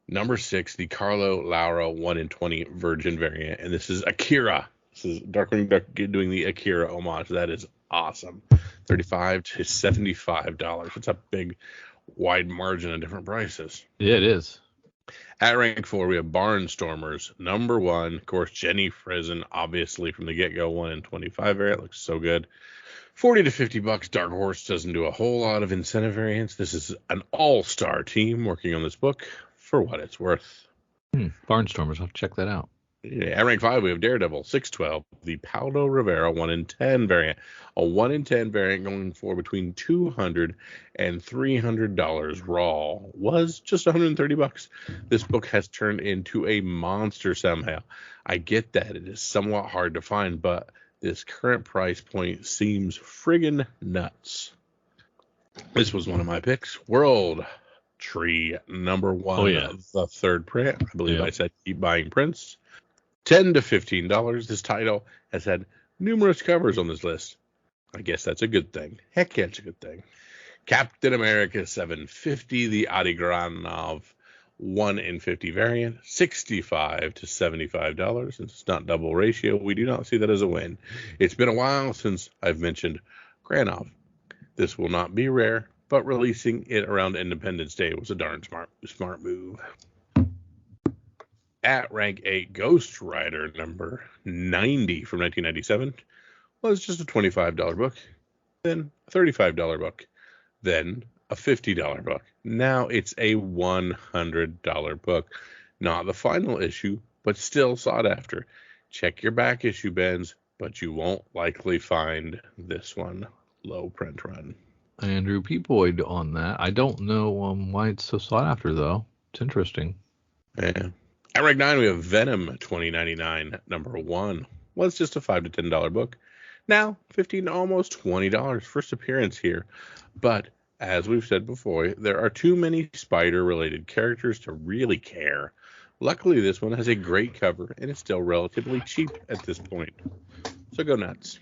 number 6, the Carlo Lauro 1 in 20 Virgin variant. And this is Akira. This is Darkwing Duck doing the Akira homage. That is awesome. $35 to $75. It's a big, wide margin of different prices. Yeah, it is. At rank 4, we have Barnstormers. Number 1, of course, Jenny Frizen, obviously from the get-go, 1 in 25 variant. Looks so good. $40 to $50. Dark Horse doesn't do a whole lot of incentive variants. This is an all-star team working on this book for what it's worth. Barnstormers. I'll have to check that out. Yeah, at rank 5, we have Daredevil, 612, the Paulo Rivera 1 in 10 variant. A 1 in 10 variant going for between $200 and $300 raw. Was just $130. This book has turned into a monster somehow. I get that it is somewhat hard to find, but this current price point seems friggin' nuts. This was one of my picks. World Tree number 1. Oh, yeah. The third print. I believe Yep. I said keep buying prints. $10 to $15. This title has had numerous covers on this list. I guess that's a good thing. Heck yeah, it's a good thing. Captain America 750, the Adigranov 1 in 50 variant, $65 to $75. Since it's not double ratio, we do not see that as a win. It's been a while since I've mentioned Granov. This will not be rare, but releasing it around Independence Day was a darn smart move. At rank 8, Ghost Rider number 90 from 1997 was just a $25 book, then a $35 book, then a $50 book. Now it's a $100 book. Not the final issue, but still sought after. Check your back issue bins, but you won't likely find this one. Low print run. Andrew P. Boyd on that. I don't know why it's so sought after, though. It's interesting. Yeah. At rank 9, we have Venom 2099 number 1. Was just a $5 to $10 book. Now $15 to almost $20. First appearance here. But as we've said before, there are too many spider-related characters to really care. Luckily, this one has a great cover and it's still relatively cheap at this point. So go nuts.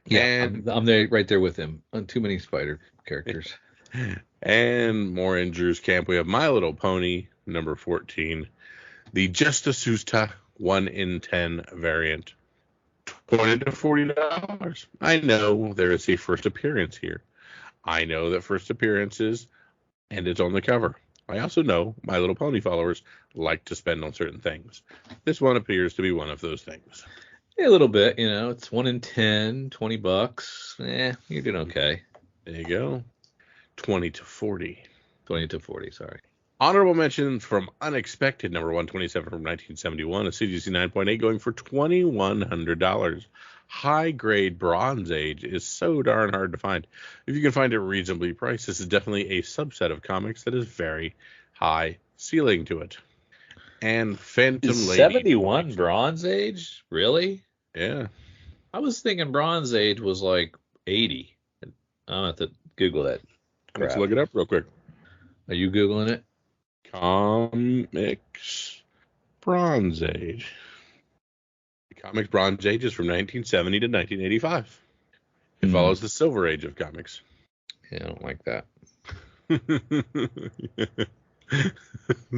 Yeah, And I'm there, right there with him. Too many spider characters. And more in Drew's camp, we have My Little Pony number 14. The Justasusta 1 in 10 variant. $20 to $40. I know there is a first appearance here. I know that first appearances, and it's on the cover. I also know My Little Pony followers like to spend on certain things. This one appears to be one of those things. Yeah, a little bit, it's 1 in 10, $20. You're doing okay. There you go. 20 to 40. 20 to 40, sorry. Honorable mention from Unexpected number 127 from 1971, a CGC 9.8 going for $2,100. High grade Bronze Age is so darn hard to find. If you can find it reasonably priced, this is definitely a subset of comics that is very high ceiling to it. And Phantom Is Lady 71 Bronze Age? Really? Yeah. I was thinking Bronze Age was like 80. I'll have to Google that. Let's crap. look it up real quick. Are you Googling it? Comics Bronze Age. The Comics Bronze Age is from 1970 to 1985. It follows the Silver Age of comics. Yeah, I don't like that.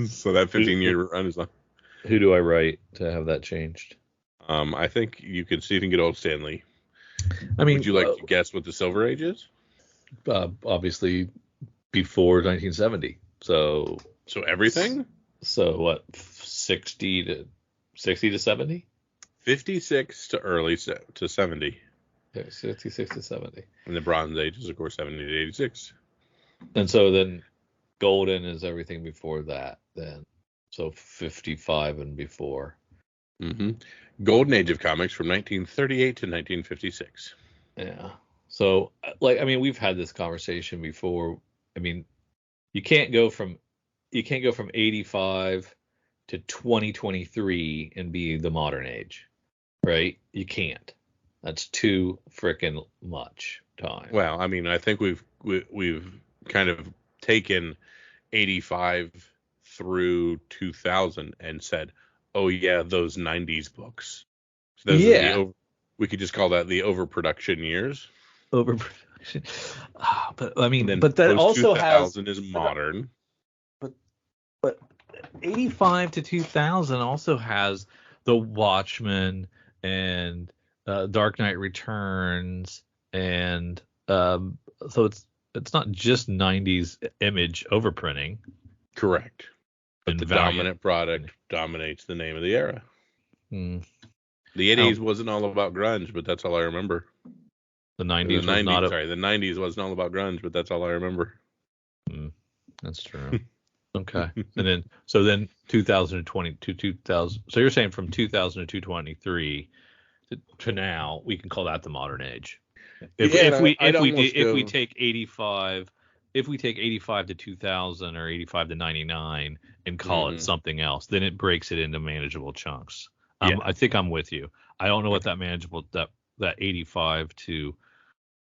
So that 15-year run is not. Who do I write to have that changed? I think you can see if you can get old Stanley. I mean, would you like to guess what the Silver Age is? Obviously before 1970. So everything? So what? 60 to 70? 56 to early to 70. Yeah, 66 to 70. And the Bronze Age is, of course, 70 to 86. And so then Golden is everything before that then. So 55 and before. Mm-hmm. Golden Age of comics from 1938 to 1956. Yeah. So we've had this conversation before. I mean, you can't go from 85 to 2023 and be the modern age, right? You can't. That's too frickin' much time. Well, I mean, I think we've kind of taken 85 through 2000 and said, oh yeah, those 90s books. So those are we could just call that the overproduction years. But I mean, And then but that post also has 2000 is modern. but 85 to 2000 also has The Watchmen and Dark Knight Returns, and so it's not just 90s image overprinting. Correct. But And the Valiant. dominant product dominates the name of the era. Hmm. The 80s wasn't all about grunge, but that's all I remember. The The 90s 90s, was not a, sorry, the 90s wasn't all about grunge, but that's all I remember. That's true. Okay. And then 2020 to 2000. So you're saying from 2000 to 2023 to now, we can call that the modern age. If we take 85 to 2000 or 85 to 99 and call it something else, then it breaks it into manageable chunks. Yeah. I think I'm with you. I don't know what that manageable that 85 to.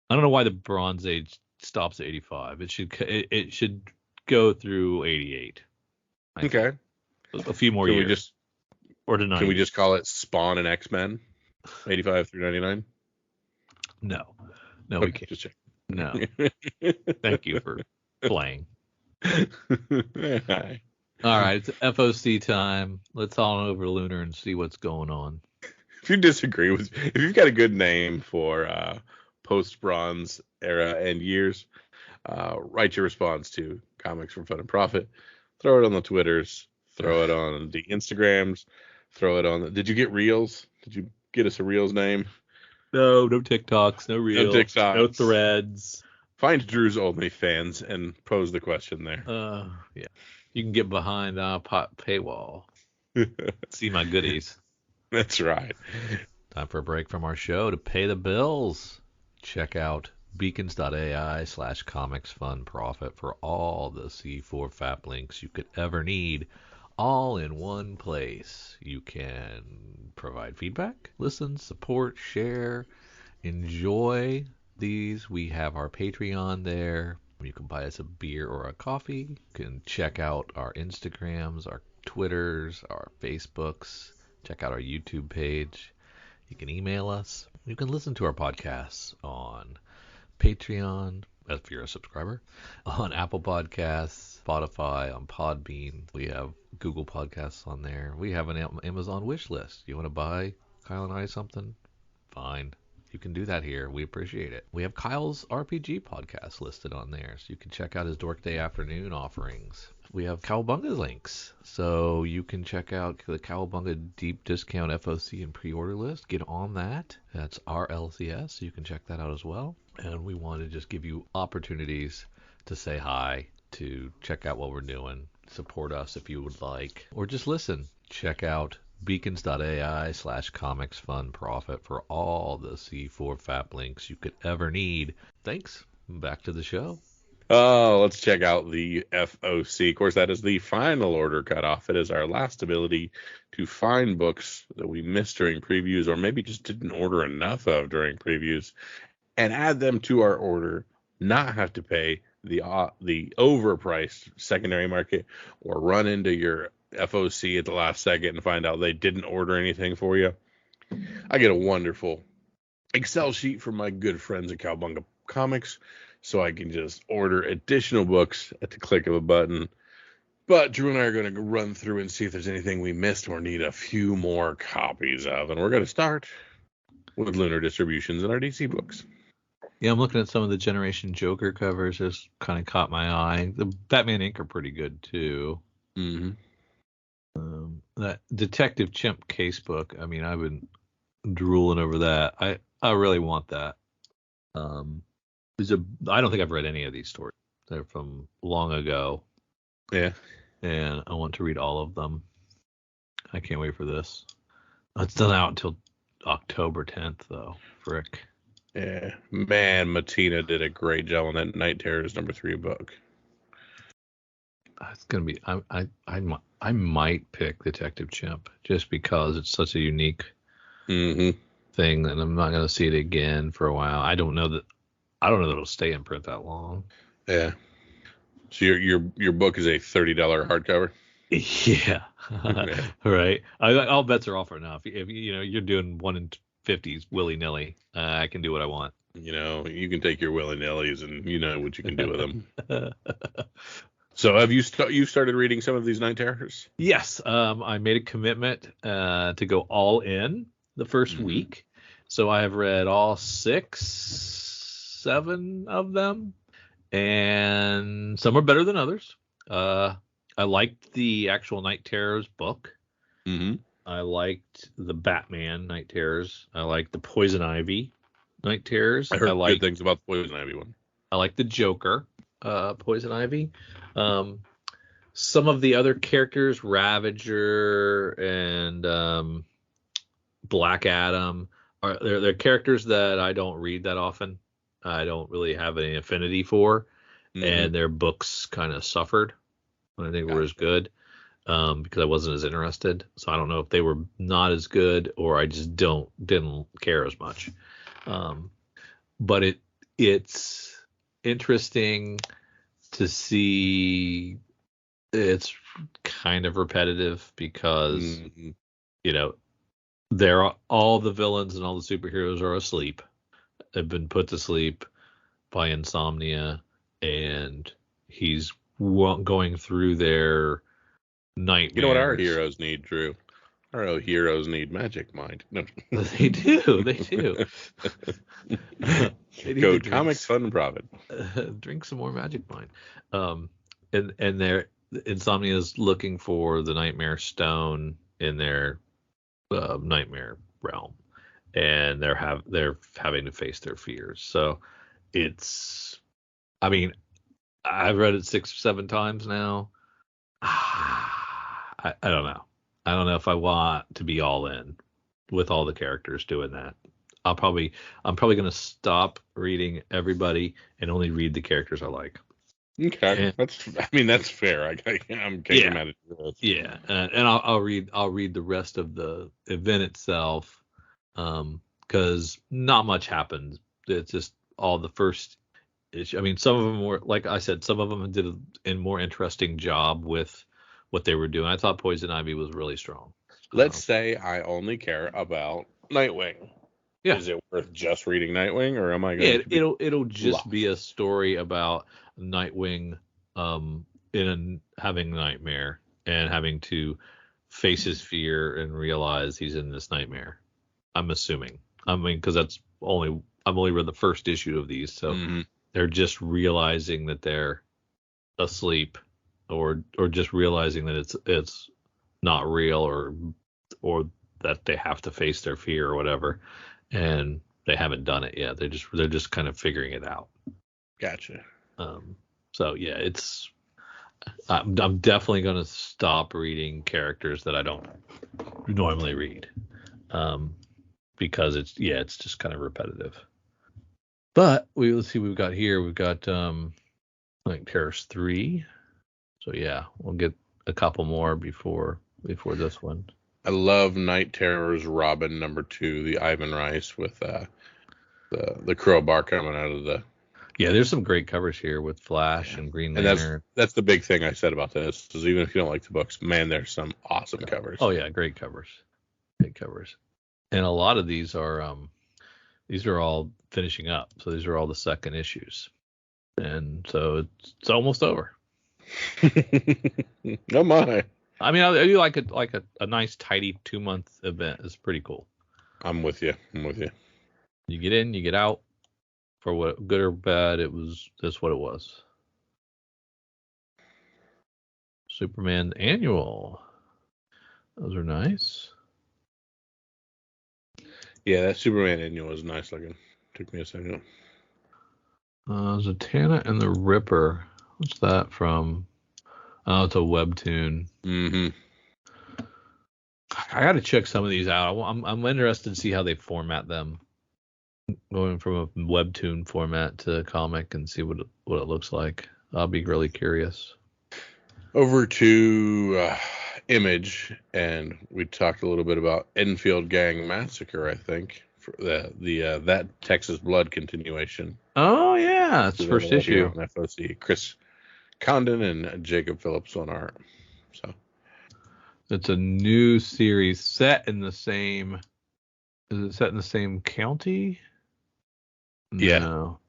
I don't know why the Bronze Age stops at 85. It should go through 88. Okay. A few more years. Or to 90. Can we just call it Spawn and X-Men? 85 through 99? No, we can't. Just check. No. Thank you for playing. Hi. All right, it's FOC time. Let's all over Lunar and see what's going on. If you've got a good name for post-Bronze era and years, write your response to Comics for Fun and Profit. Throw it on the Twitters. Throw it on the Instagrams. Throw it on. Did you get Reels? Did you get us a Reels name? No TikToks, no Reels, no Threads. Find Drew's OnlyFans and pose the question there. Yeah. You can get behind paywall. See my goodies. That's right. Time for a break from our show to pay the bills. Check out beacons.ai/comicsfunprofit for all the C4 FAP links you could ever need, all in one place. You can provide feedback, listen, support, share, enjoy these. We have our Patreon there. You can buy us a beer or a coffee. You can check out our Instagrams, our Twitters, our Facebooks. Check out our YouTube page. You can email us. You can listen to our podcasts on Patreon, if you're a subscriber, on Apple Podcasts, Spotify, on Podbean. We have Google Podcasts on there. We have an Amazon wish list. You want to buy Kyle and I something? Fine. You can do that here. We appreciate it. We have Kyle's RPG podcast listed on there, so you can check out his Dork Day Afternoon offerings. We have Cowabunga links, so you can check out the Cowabunga Deep Discount FOC and pre-order list. Get on that. That's RLCS, so you can check that out as well. And we want to just give you opportunities to say hi, to check out what we're doing, support us if you would like, or just listen. Check out beacons.ai/comicsfunprofit for all the C4 FAP links you could ever need. Thanks. Back to the show. Oh, let's check out the FOC. Of course, that is the final order cutoff. It is our last ability to find books that we missed during previews or maybe just didn't order enough of during previews and add them to our order, not have to pay the overpriced secondary market or run into your FOC at the last second and find out they didn't order anything for you. I get a wonderful Excel sheet from my good friends at Cowabunga Comics, so I can just order additional books at the click of a button. But Drew and I are going to run through and see if there's anything we missed or need a few more copies of. And we're going to start with Lunar Distributions and our DC books. Yeah, I'm looking at some of the Generation Joker covers. Just kind of caught my eye. The Batman Inc. are pretty good, too. Mm-hmm. That Detective Chimp casebook, I mean, I've been drooling over that. I really want that. I don't think I've read any of these stories. They're from long ago. Yeah. And I want to read all of them. I can't wait for this. It's not out until October 10th, though. Frick. Yeah. Man, Matina did a great job on that Night Terrors #3 book. It's gonna be. I might pick Detective Chimp just because it's such a unique thing, and I'm not gonna see it again for a while. I don't know that it'll stay in print that long. Yeah. So your book is a $30 hardcover. Yeah. Right. All bets are off right now. If you know you're doing 1 in 50s willy nilly. I can do what I want. You can take your willy-nillys and you know what you can do with them. So have you started reading some of these night terrors? Yes, I made a commitment to go all in the first week. So I have read all 7 of them, and some are better than others. I liked the actual Night Terrors book. Mm-hmm. I liked the Batman Night Terrors. I liked the Poison Ivy Night Terrors. I heard good things about the Poison Ivy one. I like the Joker, Poison Ivy. Some of the other characters, Ravager and Black Adam, they're characters that I don't read that often. I don't really have any affinity for, and their books kind of suffered when I think were as good because I wasn't as interested. So I don't know if they were not as good or I just didn't care as much. But it's interesting to see. It's kind of repetitive because all the villains and all the superheroes are asleep. They've been put to sleep by insomnia, and he's going through their nightmares. You know what our heroes need, Drew? Our heroes need magic mind. No. They do. They do. Code Comics Fun and Profit. Drink some more magic mind. And their insomnia is looking for the Nightmare Stone in their nightmare realm, and they're having to face their fears. So I've read it 6 or 7 times now. I don't know. I don't know if I want to be all in with all the characters doing that. I'm probably going to stop reading everybody and only read the characters I like. Okay, that's fair. I'm getting mad at you. Yeah, and I'll read the rest of the event itself, because not much happened. It's just all the first issue. I mean, some of them were, like I said, some of them did a more interesting job with what they were doing. I thought Poison Ivy was really strong. Let's say I only care about Nightwing. Yeah. Is it worth just reading Nightwing, or am I going to? It'll just be a story about Nightwing having a nightmare and having to face his fear and realize he's in this nightmare. I'm assuming. I mean, because I've only read the first issue of these, so they're just realizing that they're asleep, or just realizing that it's not real, or that they have to face their fear or whatever, and they haven't done it yet. They're just kind of figuring it out. Gotcha. So yeah, I'm definitely going to stop reading characters that I don't normally read, because it's just kind of repetitive. But let's see what we've got here. We've got like Terrors 3. So yeah, we'll get a couple more before this one. I love Night Terrors Robin #2, the Ivan Rice with the crowbar coming out of the. Yeah, there's some great covers here with Flash and Green Lantern. And that's the big thing I said about this, is even if you don't like the books, man, there's some awesome covers. Oh yeah, great covers. Great covers. And a lot of these are all finishing up. So these are all the second issues. And so it's almost over. Oh my. I mean, I do like a nice tidy 2-month event. It's pretty cool. I'm with you. You get in, you get out. For what, good or bad, that's what it was. Superman Annual. Those are nice. Yeah, that Superman Annual is nice looking. Took me a second. Zatanna and the Ripper. What's that from? Oh, it's a webtoon. Mm-hmm. I got to check some of these out. I'm interested to see how they format them. Going from a webtoon format to a comic and see what it looks like. I'll be really curious. Over to Image, and we talked a little bit about Enfield Gang Massacre, I think, for the That Texas Blood continuation. Oh yeah, it's first issue. On FOC. Chris Condon and Jacob Phillips on art. So it's a new series set in the same Is it set in the same county? Yeah. No.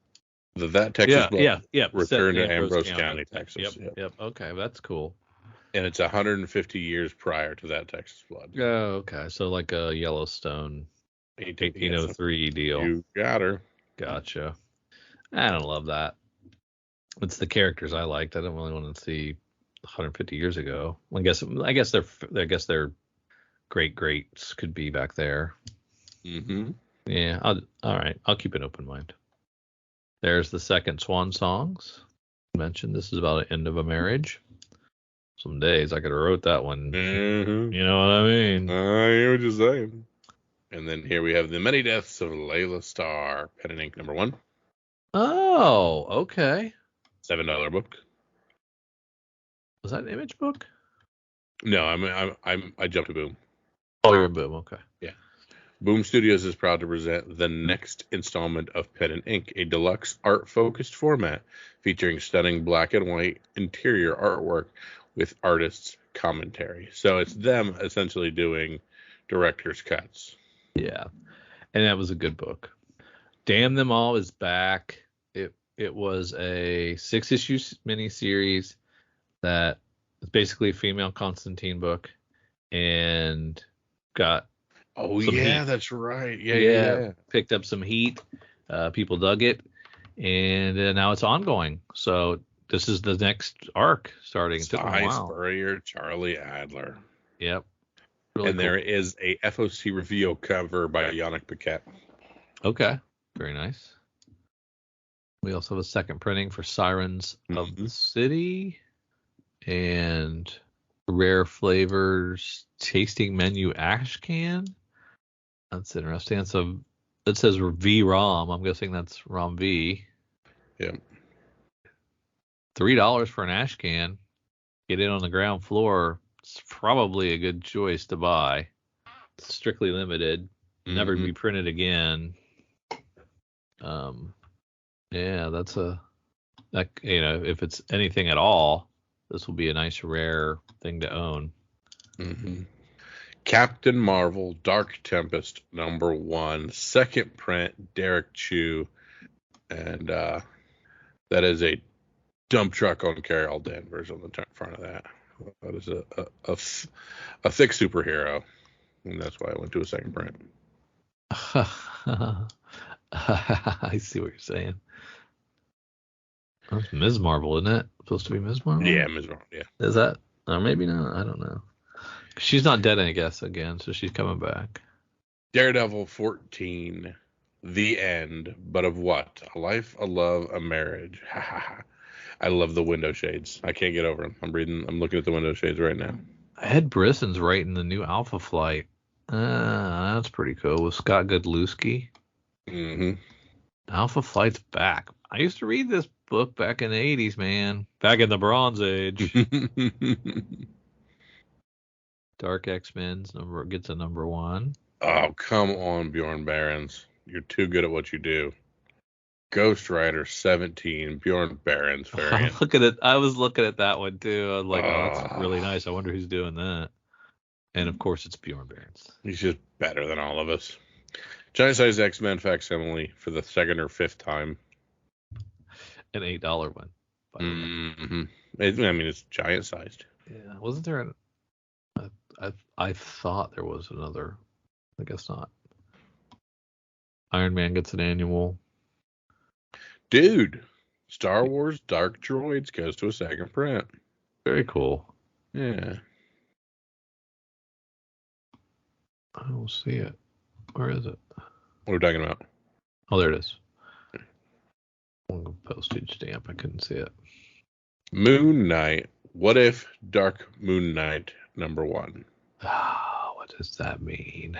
That Texas blood yeah. returned to Ambrose County, Texas. Yep. Okay, that's cool. And it's 150 years prior to that Texas flood. Oh, okay. So like a Yellowstone 1803 deal. You got her. Gotcha. I don't love that. It's the characters I liked. I don't really want to see 150 years ago. I guess their great greats could be back there. Mm-hmm. Yeah. All right. I'll keep an open mind. There's the second Swan Songs. Mentioned this is about the end of a marriage. Some days I could have wrote that one. Mm-hmm. You know what I mean? I hear what you're saying. And then here we have The Many Deaths of Layla Starr, pen and ink #1. Oh, okay. $7 book. Was that an Image book? No, I jumped to Boom. Oh, you're Boom. Okay. Yeah. Boom Studios is proud to present the next installment of Pen and Ink, a deluxe art-focused format featuring stunning black and white interior artwork with artists' commentary. So it's them essentially doing director's cuts. Yeah, and that was a good book. Damn Them All is back. It was a 6-issue miniseries that is basically a female Constantine book, and got heat. That's right. Yeah. Picked up some heat. People dug it, and now it's ongoing. So this is the next arc starting. It took a while. Spurrier, Charlie Adler. Yep. Really and cool. There is a FOC reveal cover by Yannick Paquette. Okay. Very nice. We also have a second printing for Sirens of the City and Rare Flavors Tasting Menu Ash Can. That's interesting. So it says V Rom. I'm guessing that's Rom V. Yeah. $3 for an ash can. Get in on the ground floor. It's probably a good choice to buy. It's strictly limited. Never be printed again. Yeah, if it's anything at all, this will be a nice rare thing to own. Mm-hmm. Captain Marvel Dark Tempest #1, second print, Derek Chu, and that is a dump truck on Carol Danvers on the front of that. That is a thick superhero, and that's why I went to a second print. I see what you're saying. That's Ms. Marvel, isn't it? Supposed to be Ms. Marvel? Yeah, Ms. Marvel, yeah. Is that? Or maybe not. I don't know. She's not dead, I guess, again, so she's coming back. Daredevil 14, The End, but of what? A life, a love, a marriage. Ha ha ha. I love the window shades. I can't get over them. I'm looking at the window shades right now. Ed Brisson's writing the new Alpha Flight. That's pretty cool. With Scott Godlewski. Mm-hmm. Alpha Flight's back. I used to read this book back in the 80s, man. Back in the Bronze Age. Dark X-Men's gets a #1. Oh, come on, Bjorn Barons. You're too good at what you do. Ghost Rider 17, Bjorn Barons variant. I was looking at that one too. I was like, oh, that's really nice. I wonder who's doing that. And of course, it's Bjorn Barons. He's just better than all of us. Giant Size X-Men facsimile for the second or fifth time. An $8 one. Mm-hmm. It's giant sized. Yeah. Wasn't there I thought there was another. I guess not. Iron Man gets an annual. Dude, Star Wars Dark Droids goes to a second print. Very cool. Yeah. I don't see it. Where is it? What are we talking about? Oh, there it is. Postage stamp. I couldn't see it. Moon Knight. What if Dark Moon Knight #1? What does that mean?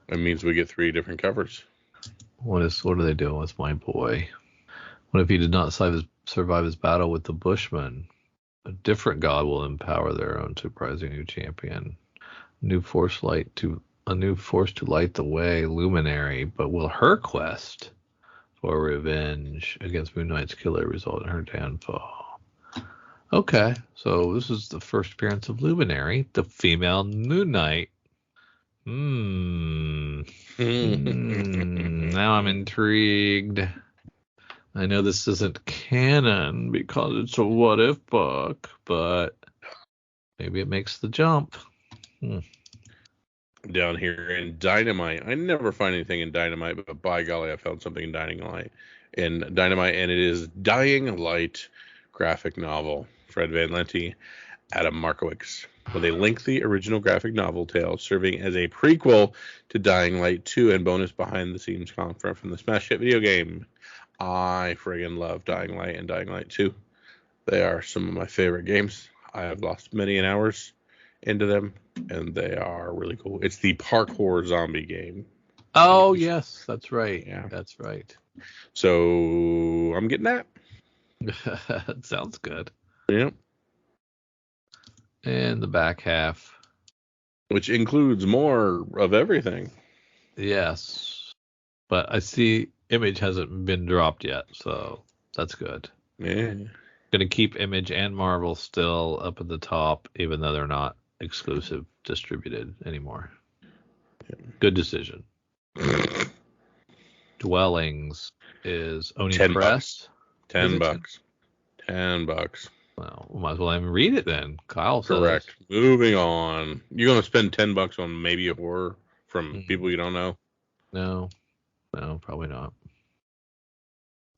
It means we get 3 different covers. What are they doing with my boy? What if he did not survive his battle with the Bushmen? A different god will empower their own surprising new champion. A new force to light the way, Luminary. But will her quest for revenge against Moon Knight's killer result in her downfall? Okay, so this is the first appearance of Luminary, the female Moon Knight. Now I'm intrigued. I know this isn't canon because it's a what if book, but maybe it makes the jump. Down here in Dynamite, I never find anything in Dynamite, but by golly, I found something in Dynamite, and it is Dying Light graphic novel. Fred Van Lente, Adam Markowitz, with a lengthy original graphic novel tale serving as a prequel to Dying Light 2 and bonus behind-the-scenes content from the smash hit video game. I friggin' love Dying Light and Dying Light 2. They are some of my favorite games. I have lost many an hours into them, and they are really cool. It's the parkour zombie game. Oh, yes, that's right. Yeah. That's right. So I'm getting that. Sounds good. Yep. And the back half. Which includes more of everything. Yes. But I see Image hasn't been dropped yet, so that's good. Yeah. Gonna keep Image and Marvel still up at the top, even though they're not exclusive distributed anymore. Good decision. Dwellings is Oni Press. $10. $10. Well, we might as well even read it then. Kyle says. Correct. Moving on. You're gonna spend $10 on maybe a horror from people you don't know? No, probably not.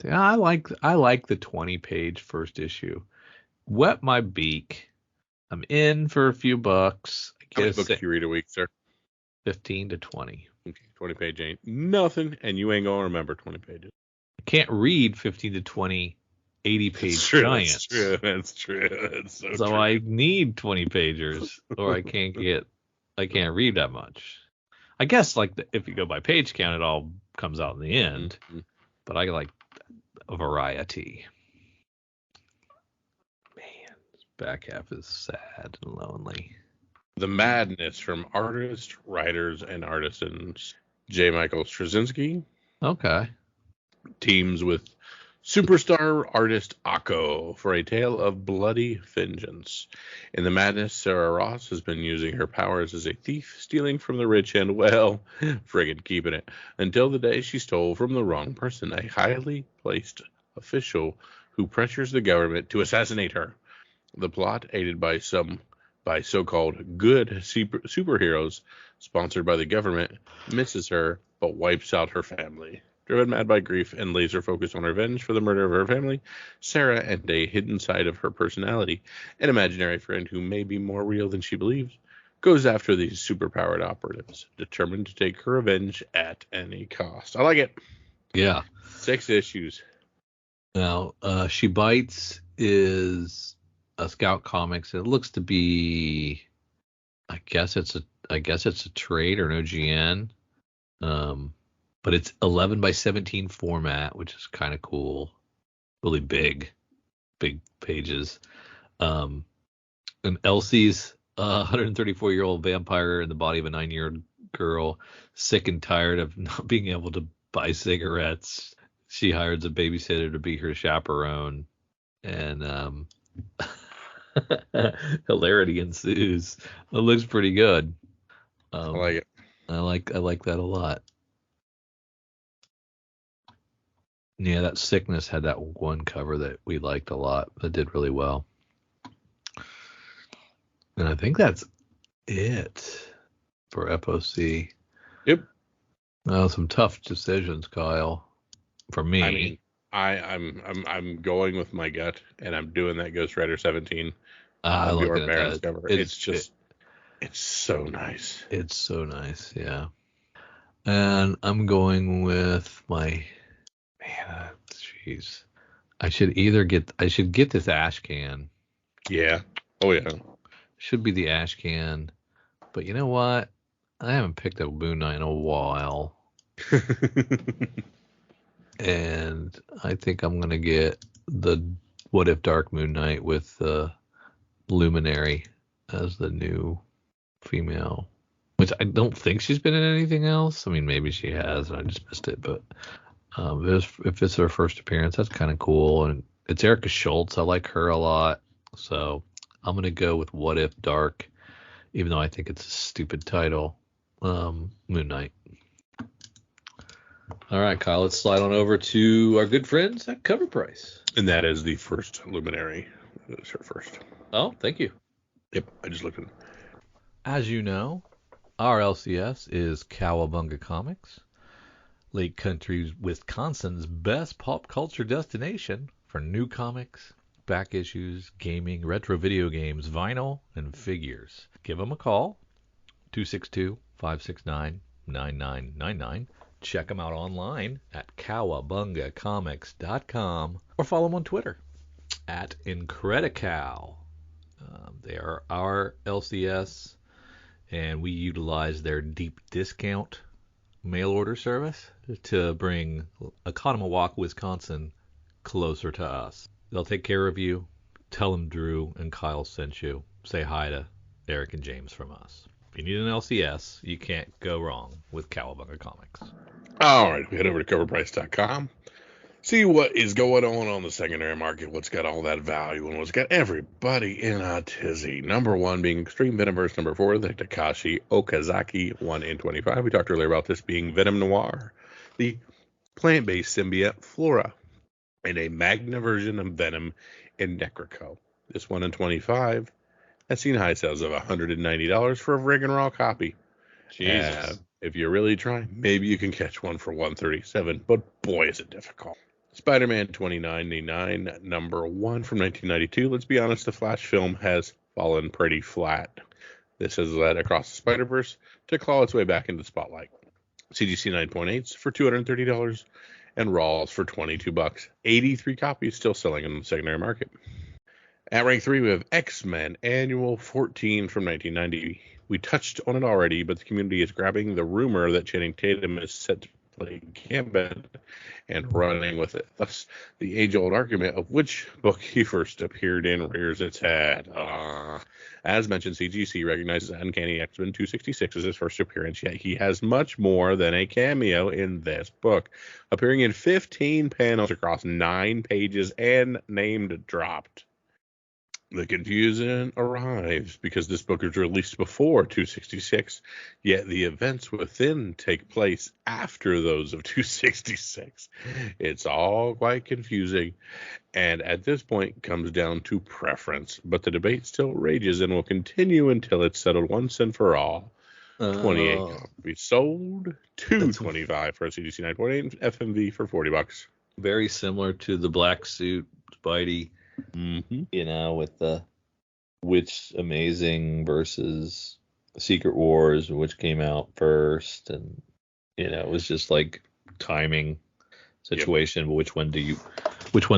Yeah, I like the 20-page first issue. Wet my beak. I'm in for a few bucks. How many books do you read a week, sir? 15 to 20. Okay, 20 page ain't nothing, and you ain't gonna remember 20 pages. I can't read 15 to 20 80-page giants. That's true. That's so So true. I need 20 pagers, or I can't read that much. I guess if you go by page count, it all comes out in the end. Mm-hmm. But I like a variety. Man, this back half is sad and lonely. The Madness from artists, writers, and artisans. J. Michael Straczynski. Okay. Teams with superstar artist Akko for a tale of bloody vengeance. In The Madness, Sarah Ross has been using her powers as a thief, stealing from the rich and, well, friggin' keeping it, until the day she stole from the wrong person, a highly placed official who pressures the government to assassinate her. The plot, aided by so-called good superheroes sponsored by the government, misses her but wipes out her family. Driven mad by grief and laser focused on revenge for the murder of her family, Sarah and a hidden side of her personality, an imaginary friend who may be more real than she believes, goes after these superpowered operatives, determined to take her revenge at any cost. I like it. Yeah. 6 issues. Now, She Bites is a Scout Comics. It looks to be, I guess it's a trade or an OGN. But it's 11 by 17 format, which is kind of cool. Really big pages. And Elsie's 134-year-old vampire in the body of a 9-year-old girl, sick and tired of not being able to buy cigarettes. She hires a babysitter to be her chaperone, and hilarity ensues. It looks pretty good. I like it. I like that a lot. Yeah, that Sickness had that one cover that we liked a lot. That did really well. And I think that's it for FOC. Yep. Some tough decisions, Kyle. For me. I mean, I'm going with my gut, and I'm doing that Ghost Rider 17. I like that. Cover. It's so nice. It's so nice, yeah. And I'm going with my jeez. I should get this ash can. Yeah. Oh yeah. Should be the ash can. But you know what? I haven't picked up Moon Knight in a while. And I think I'm gonna get the What If Dark Moon Knight with Luminary as the new female. Which I don't think she's been in anything else. I mean, maybe she has, and I just missed it. But if it's her first appearance, that's kind of cool. And it's Erica Schultz. I like her a lot. So I'm going to go with What If Dark, even though I think it's a stupid title. Moon Knight. All right, Kyle, let's slide on over to our good friends at Cover Price. And that is the first Luminary. It's her first. Oh, thank you. Yep, I just looked at it. As you know, our LCS is Cowabunga Comics, Lake Country, Wisconsin's best pop culture destination for new comics, back issues, gaming, retro video games, vinyl, and figures. Give them a call, 262-569-9999. Check them out online at cowabungacomics.com or follow them on Twitter at Incredical. They are our LCS, and we utilize their deep discount mail order service to bring Oconomowoc, Wisconsin closer to us. They'll take care of you. Tell them Drew and Kyle sent you. Say hi to Eric and James from us. If you need an LCS, you can't go wrong with Cowabunga Comics. All right, we head over to coverprice.com. See what is going on the secondary market, what's got all that value, and what's got everybody in a tizzy. Number one being Extreme Venomverse. Number four, the Takashi Okazaki 1 in 25. We talked earlier about this being Venom Noir, the plant-based symbiote Flora, and a Magna version of Venom in Necroco. This 1 in 25 has seen high sales of $190 for a friggin' raw copy. Jesus. If you're really trying, maybe you can catch one for $137, but boy, is it difficult. Spider-Man 2099, number one from 1992. Let's be honest, the Flash film has fallen pretty flat. This has led Across the Spider-Verse to claw its way back into the spotlight. CGC 9.8s for $230 and Raws for $22. 83 copies still selling in the secondary market. At rank 3, we have X-Men Annual 14 from 1990. We touched on it already, but the community is grabbing the rumor that Channing Tatum is set to play Gambit and running with it. Thus, the age-old argument of which book he first appeared in rears its head. As mentioned, CGC recognizes Uncanny X-Men 266 as his first appearance, yet he has much more than a cameo in this book, appearing in 15 panels across 9 pages and named dropped. The confusion arrives because this book was released before 266, yet the events within take place after those of 266. It's all quite confusing, and at this point comes down to preference, but the debate still rages and will continue until it's settled once and for all. 28 copies sold, $225 for a CGC 9.8, FMV for $40. Very similar to the black suit Spidey. Mm-hmm. You know, with the which Amazing versus Secret Wars, which came out first, and you know, it was just like timing situation. But which one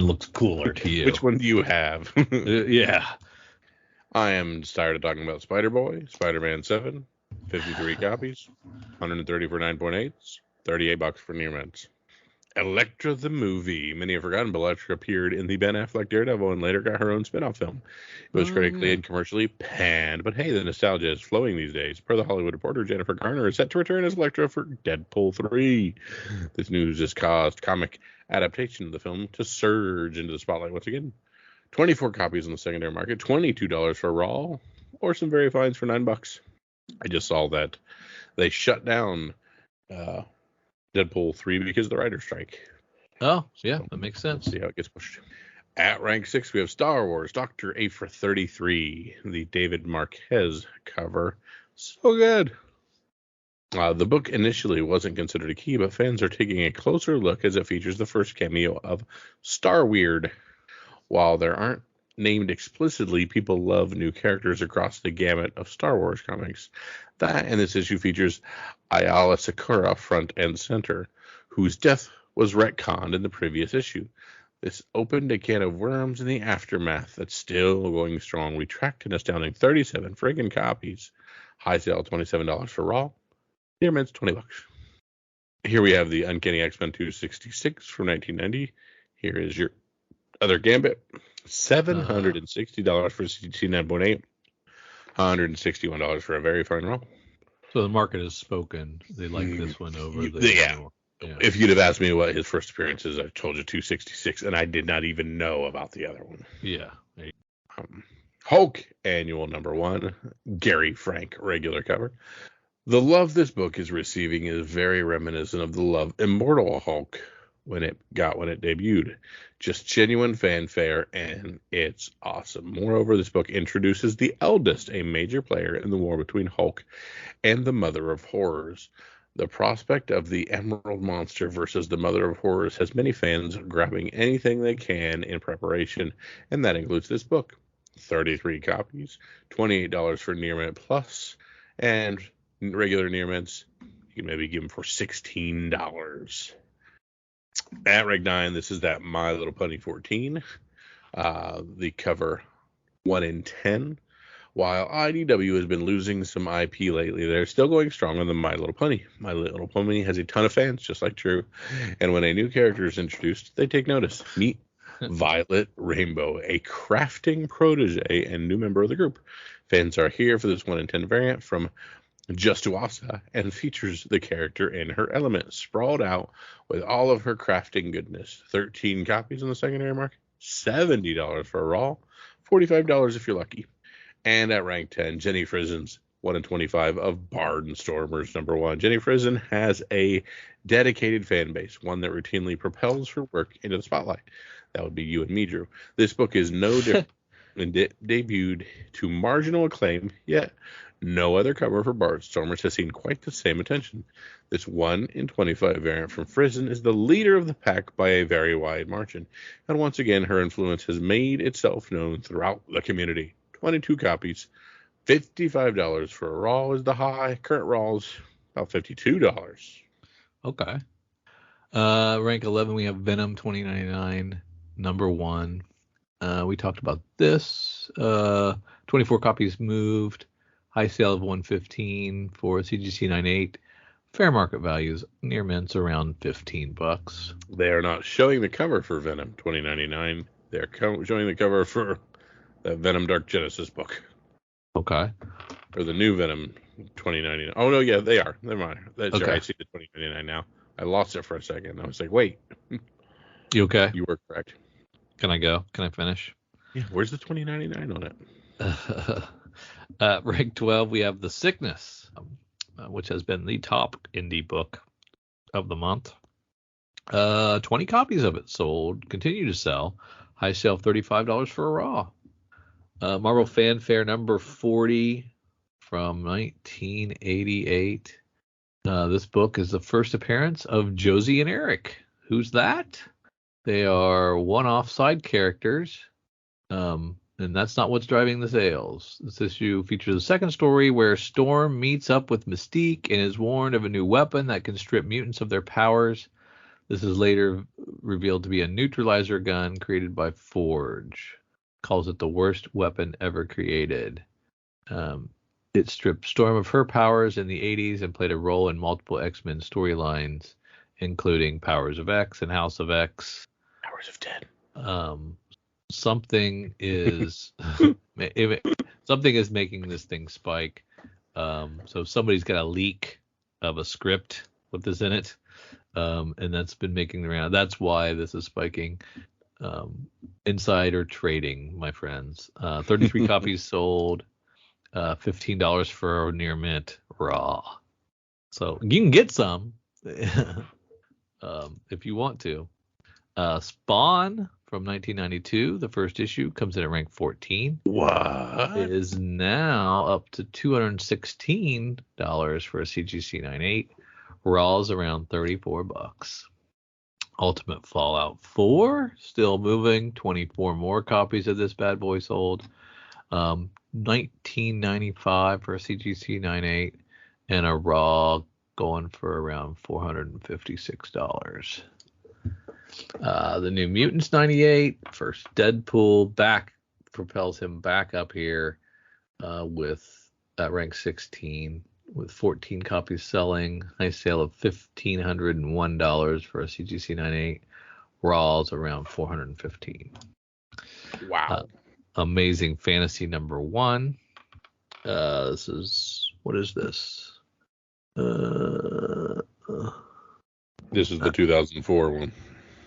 looks cooler to you? Which one do you have? Yeah. I am tired of talking about Spider-Boy, Spider-Man 7, 53 copies, 130 for 9.8s, $38 for near mints. Elektra the movie. Many have forgotten, but Elektra appeared in the Ben Affleck Daredevil and later got her own spin-off film. It was critically and commercially panned, but hey, the nostalgia is flowing these days. Per the Hollywood Reporter, Jennifer Garner is set to return as Elektra for Deadpool 3. This news has caused comic adaptation of the film to surge into the spotlight once again. 24 copies on the secondary market, $22 for Raw, or some very fines for $9. I just saw that they shut down Deadpool 3 because of the writer's strike. Oh, yeah, that makes sense. See how it gets pushed. At rank 6, we have Star Wars, Dr. Aphra 33, the David Marquez cover. So good. The book initially wasn't considered a key, but fans are taking a closer look as it features the first cameo of Star Weird. While there aren't named explicitly, people love new characters across the gamut of Star Wars comics. That and this issue features Ayala Sakura front and center, whose death was retconned in the previous issue. This opened a can of worms in the aftermath that's still going strong. We tracked an astounding 37 friggin' copies. High sale $27 for Raw. Near mints $20. Here we have the Uncanny X-Men 266 from 1990. Here is your other Gambit. $760 for CGC 9.8. $161 for a very fine Raw. So the market has spoken. They like this one over the yeah. If you'd have asked me what his first appearance is, I told you 266, and I did not even know about the other one. Yeah. Hulk Annual number 1, Gary Frank regular cover. The love this book is receiving is very reminiscent of the love Immortal Hulk when it debuted. Just genuine fanfare, and it's awesome. Moreover, this book introduces the Eldest, a major player in the war between Hulk and the Mother of Horrors. The prospect of the Emerald Monster versus the Mother of Horrors has many fans grabbing anything they can in preparation, and that includes this book. 33 copies, $28 for Near Mint Plus, and regular Near Mints, you can maybe give them for $16. At Reg 9, this is that My Little Pony 14. The cover 1 in 10. While IDW has been losing some IP lately, they're still going strong on the My Little Pony. My Little Pony has a ton of fans, just like True. And when a new character is introduced, they take notice. Meet Violet Rainbow, a crafting protege and new member of the group. Fans are here for this 1 in 10 variant from Just Uasa, and features the character in her element, sprawled out with all of her crafting goodness. 13 copies in the secondary market, $70 for a raw, $45 if you're lucky. And at rank 10, Jenny Frizen's 1 in 25 of Barnstormers #1. Jenny Frizen has a dedicated fan base, one that routinely propels her work into the spotlight. That would be you and me, Drew. This book is no different and debuted to marginal acclaim, yet no other cover for Barnstormers has seen quite the same attention. This 1 in 25 variant from Frizen is the leader of the pack by a very wide margin, and once again her influence has made itself known throughout the community. 22 copies, $55 for a raw is the high. Current raws about $52. Okay. Rank 11, we have Venom 2099, #1. We talked about this. 24 copies moved. High sale of 115 for CGC 98. Fair market values near mints around $15. They are not showing the cover for Venom 2099. They're showing the cover for the Venom Dark Genesis book. Okay. Or the new Venom 2099. Oh, no, yeah, they are. Never mind. That's Okay. right. I see the 2099 now. I lost it for a second. I was like, wait. You okay? You were correct. Can I go? Can I finish? Yeah, where's the 2099 on it? Rank 12, we have The Sickness, which has been the top indie book of the month. 20 copies of it sold, continue to sell. High sale of $35 for a raw. Marvel Fanfare #40 from 1988. This book is the first appearance of Josie and Eric. Who's that? They are one-off side characters, and that's not what's driving the sales. This issue features a second story where Storm meets up with Mystique and is warned of a new weapon that can strip mutants of their powers. This is later revealed to be a neutralizer gun created by Forge. Calls it the worst weapon ever created. It stripped Storm of her powers in the 80s and played a role in multiple X-Men storylines, including Powers of X and House of X. Powers of 10. Something is making this thing spike. So somebody's got a leak of a script with this in it, and that's been making the round. That's why this is spiking. Insider trading, my friends. 33 copies sold. $15 for a near mint raw. So you can get some if you want to. Spawn from 1992, the first issue, comes in at rank 14. What? It is now up to $216 for a CGC 98. Raw's around $34. Ultimate Fallout 4 still moving. 24 more copies of this bad boy sold. $19.95 for a CGC 98, and a raw going for around $456. The New Mutants 98, first Deadpool back, propels him back up here with at rank 16 with 14 copies selling. Nice sale of $1,501 for a CGC 98. Raws around $415. Wow. Amazing Fantasy #1. This is, what is this? This is the 2004 one.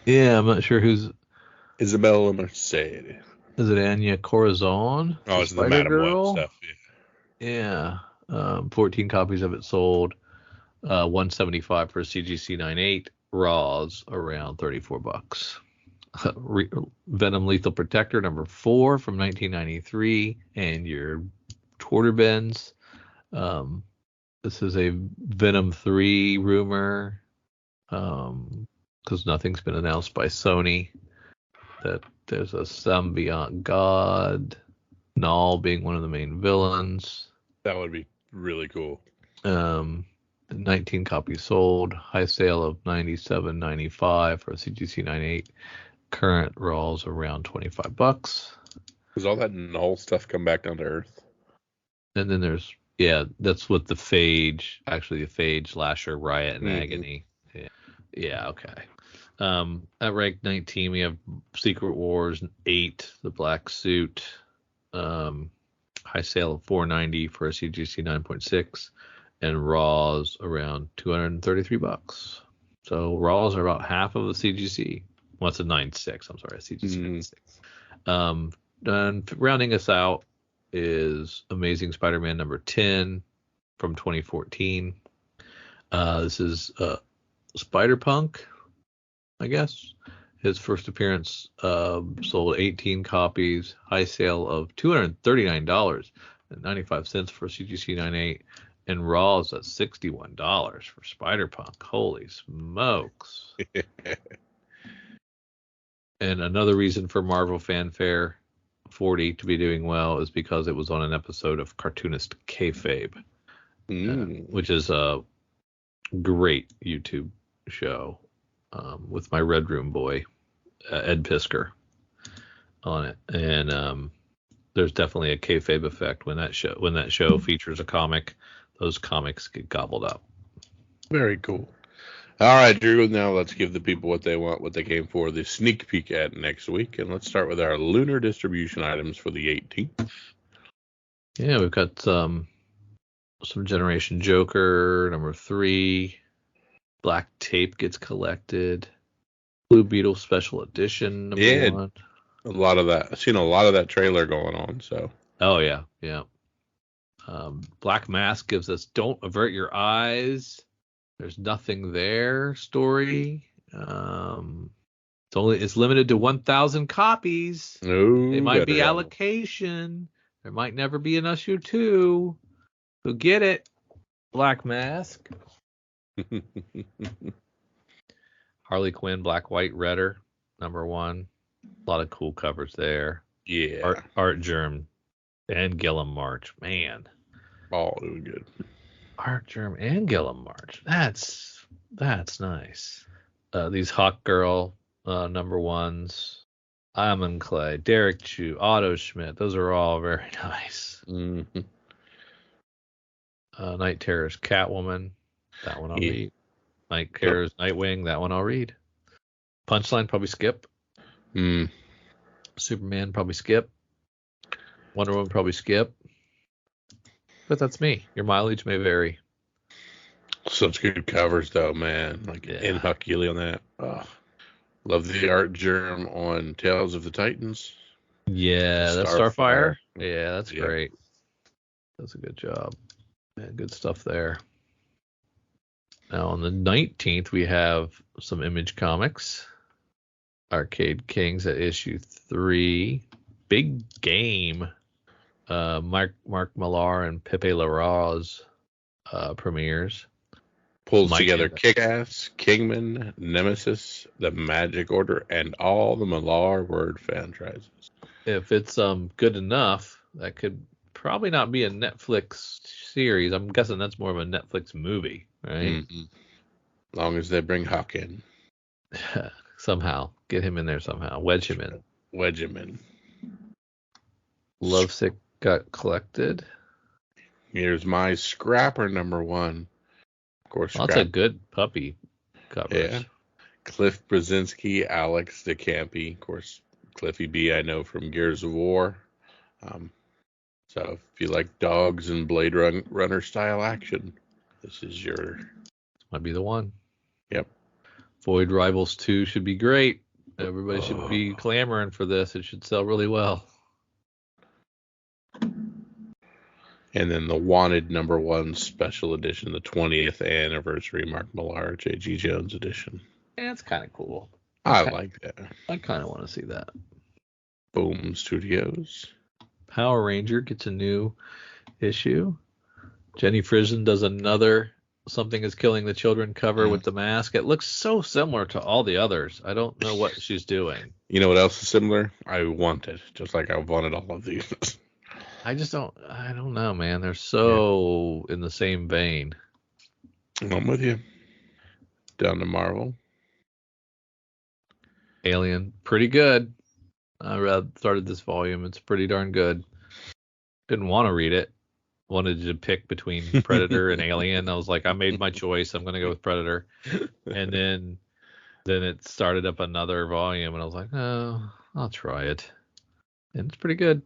Yeah, I'm not sure who's. Isabella Mercedes. Is it Anya Corazon? Oh, it's the Madam Web stuff. Yeah. 14 copies of it sold. 175 for CGC 98. Raws around $34. Venom Lethal Protector number 4 from 1993, and your quarter bins. This is a Venom 3 rumor, because nothing's been announced by Sony. That there's a Symbiont God, Null being one of the main villains. That would be really cool. 19 copies sold. High sale of $97.95 for CGC 98. Current rolls around $25. Does all that null stuff come back down to Earth? And then there's, that's with the Phage, actually the Phage, Lasher, Riot, and Agony. Yeah, okay. At rank 19, we have Secret Wars 8, the Black Suit. High sale of $490 for a CGC 9.6, and Raws around $233. So Raws are about half of the CGC. Well, it's a 9.6. I'm sorry, a CGC 9.6. And rounding us out is Amazing Spider-Man number 10 from 2014. This is Spider-Punk, I guess. His first appearance, sold 18 copies, high sale of $239.95 for CGC 98, and Raws at $61 for Spider-Punk. Holy smokes. And another reason for Marvel Fanfare 40 to be doing well is because it was on an episode of Cartoonist Kayfabe, which is a great YouTube show, with my Red Room boy, Ed Pisker, on it. And there's definitely a kayfabe effect when that show features a comic. Those comics get gobbled up. Very cool. All right, Drew, now let's give the people what they want, what they came for, the sneak peek at next week. And let's start with our lunar distribution items for the 18th. Yeah, we've got some Generation Joker, number 3. Black Tape gets collected. Blue Beetle Special Edition, number 1. A lot of that. I've seen a lot of that trailer going on, so. Oh, yeah. Black Mask gives us Don't Avert Your Eyes. There's Nothing There story. It's limited to 1,000 copies. It might be allocation. There might never be an issue 2. So get it, Black Mask. Harley Quinn, Black, White, Redder, number 1. A lot of cool covers there. Yeah. Art Germ and Gillum March. Man. All doing good. Art Germ and Gillum March. That's nice. These Hawk Girl number 1s. Iron Clay, Derek Chu, Otto Schmidt. Those are all very nice. Mm-hmm. Night Terror's Catwoman. That one I'll read. Night Terror's Nightwing. That one I'll read. Punchline probably skip. Superman probably skip. Wonder Woman probably skip. But that's me. Your mileage may vary. Such good covers, though, man. In Huck Healy on that. Oh, love the Art Germ on Tales of the Titans. Yeah, that's Starfire. Yeah, that's great. That's a good job. Yeah, good stuff there. Now, on the 19th, we have some Image Comics. Arcade Kings at issue 3. Big Game. Mark Millar and Pepe Larraz premieres. Pulls together Kick-Ass, Kingman, Nemesis, the Magic Order, and all the Millar word franchises. If it's good enough, that could probably not be a Netflix series. I'm guessing that's more of a Netflix movie, right? Mm-hmm. As long as they bring Hawk in. Somehow. Get him in there somehow. Wedge him in. Lovesick got collected. Here's my Scrapper number 1. Of course, that's a good puppy coverage. Yeah. Cliff Brzezinski, Alex DeCampi. Of course, Cliffy B I know from Gears of War. So if you like dogs and Blade Runner style action, this might be the one. Yep. Void Rivals 2 should be great. Everybody should be clamoring for this. It should sell really well. And then the Wanted #1 special edition, the 20th anniversary Mark Millar J.G. Jones edition. Yeah, it's kind of cool. I like that. I kind of want to see that. Boom Studios. Power Ranger gets a new issue. Jenny Frison does another Something is Killing the Children cover with the mask. It looks so similar to all the others. I don't know what she's doing. You know what else is similar? I Want It, just like I wanted all of these. I don't know, man. They're so in the same vein. I'm with you. Down to Marvel. Alien, pretty good. I started this volume. It's pretty darn good. Didn't want to read it. Wanted to pick between Predator and Alien. I was like, I made my choice. I'm going to go with Predator. And then it started up another volume, and I was like, oh, I'll try it. And it's pretty good.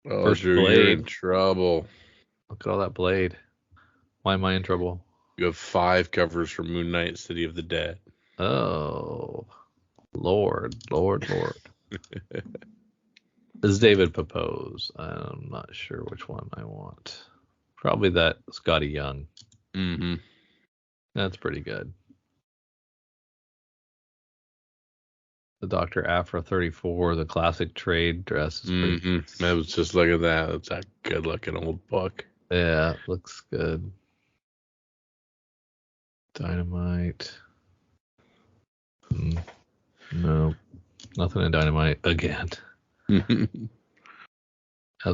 Oh, First Drew, Blade. you're in trouble. Look at all that Blade. Why am I in trouble? You have 5 covers for Moon Knight, City of the Dead. Oh, Lord. Is David Pepose? I'm not sure which one I want. Probably that Scotty Young. Mm-hmm. That's pretty good. The Dr. Afra 34, the classic trade dress is pretty good. I was just looking at that. It's a good looking old book. Yeah, it looks good. Dynamite. No, nothing in Dynamite again. As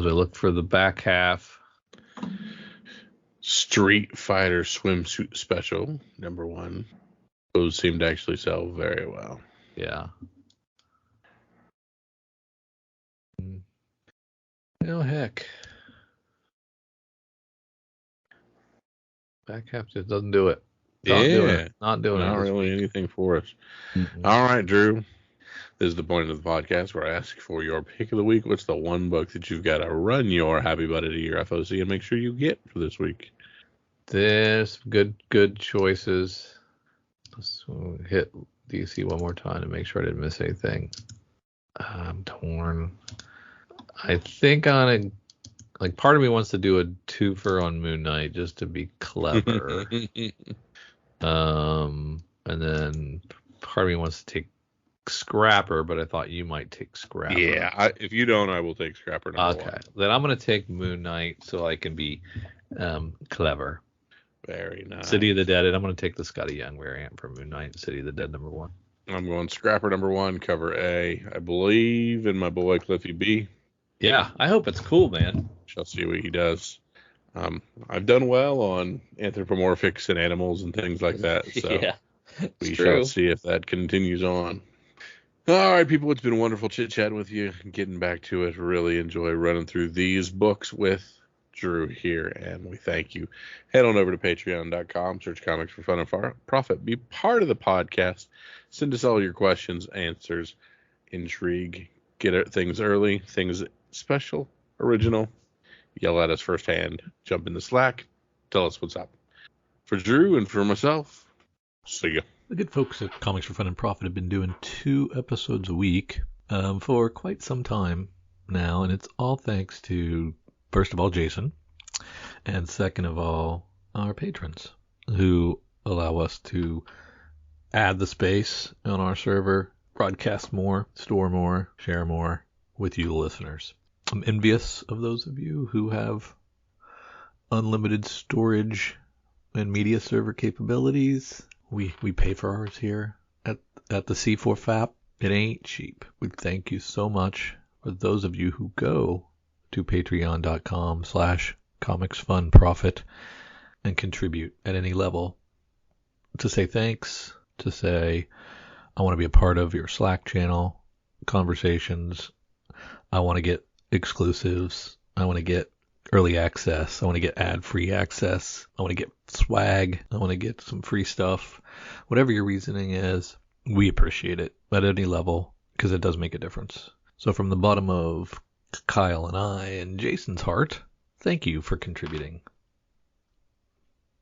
we look for the back half. Street Fighter swimsuit special, #1. Those seem to actually sell very well. Yeah. Oh, heck. Back half just doesn't do it. Not doing it. Not really anything for us. Mm-mm. All right, Drew. This is the point of the podcast where I ask for your pick of the week. What's the one book that you've got to run your Happy Buddy to your FOC and make sure you get for this week? There's good choices. Let's hit DC one more time to make sure I didn't miss anything. I'm torn. I think part of me wants to do a twofer on Moon Knight just to be clever. And then part of me wants to take Scrapper, but I thought you might take Scrapper. Yeah, if you don't, I will take Scrapper #1. Okay, then I'm going to take Moon Knight so I can be clever. Very nice. City of the Dead, and I'm going to take the Scotty Young variant for Moon Knight, City of the Dead #1. I'm going Scrapper #1, cover A. I believe in my boy Cliffy B. Yeah, I hope it's cool, man. Shall see what he does. I've done well on anthropomorphics and animals and things like that, so yeah, we shall see if that continues on. All right, people, it's been wonderful chit-chatting with you, getting back to it. Really enjoy running through these books with Drew here, and we thank you. Head on over to patreon.com, search Comics for Fun and Profit. Be part of the podcast. Send us all your questions, answers, intrigue. Get things early, things special, original. Yell at us firsthand. Jump in the Slack. Tell us what's up. For Drew and for myself, see ya. The good folks at Comics for Fun and Profit have been doing 2 episodes a week for quite some time now, and it's all thanks to, first of all, Jason, and second of all, our patrons who allow us to add the space on our server, broadcast more, store more, share more with you, the listeners. I'm envious of those of you who have unlimited storage and media server capabilities. We pay for ours here at the C4FAP. It ain't cheap. We thank you so much for those of you who go to patreon.com/comicsfunprofit and contribute at any level to say thanks, to say I want to be a part of your Slack channel conversations. I want to get exclusives. I want to get early access. I want to get ad-free access. I want to get swag. I want to get some free stuff. Whatever your reasoning is, we appreciate it at any level because it does make a difference. So from the bottom of Kyle and I and Jason's heart, thank you for contributing.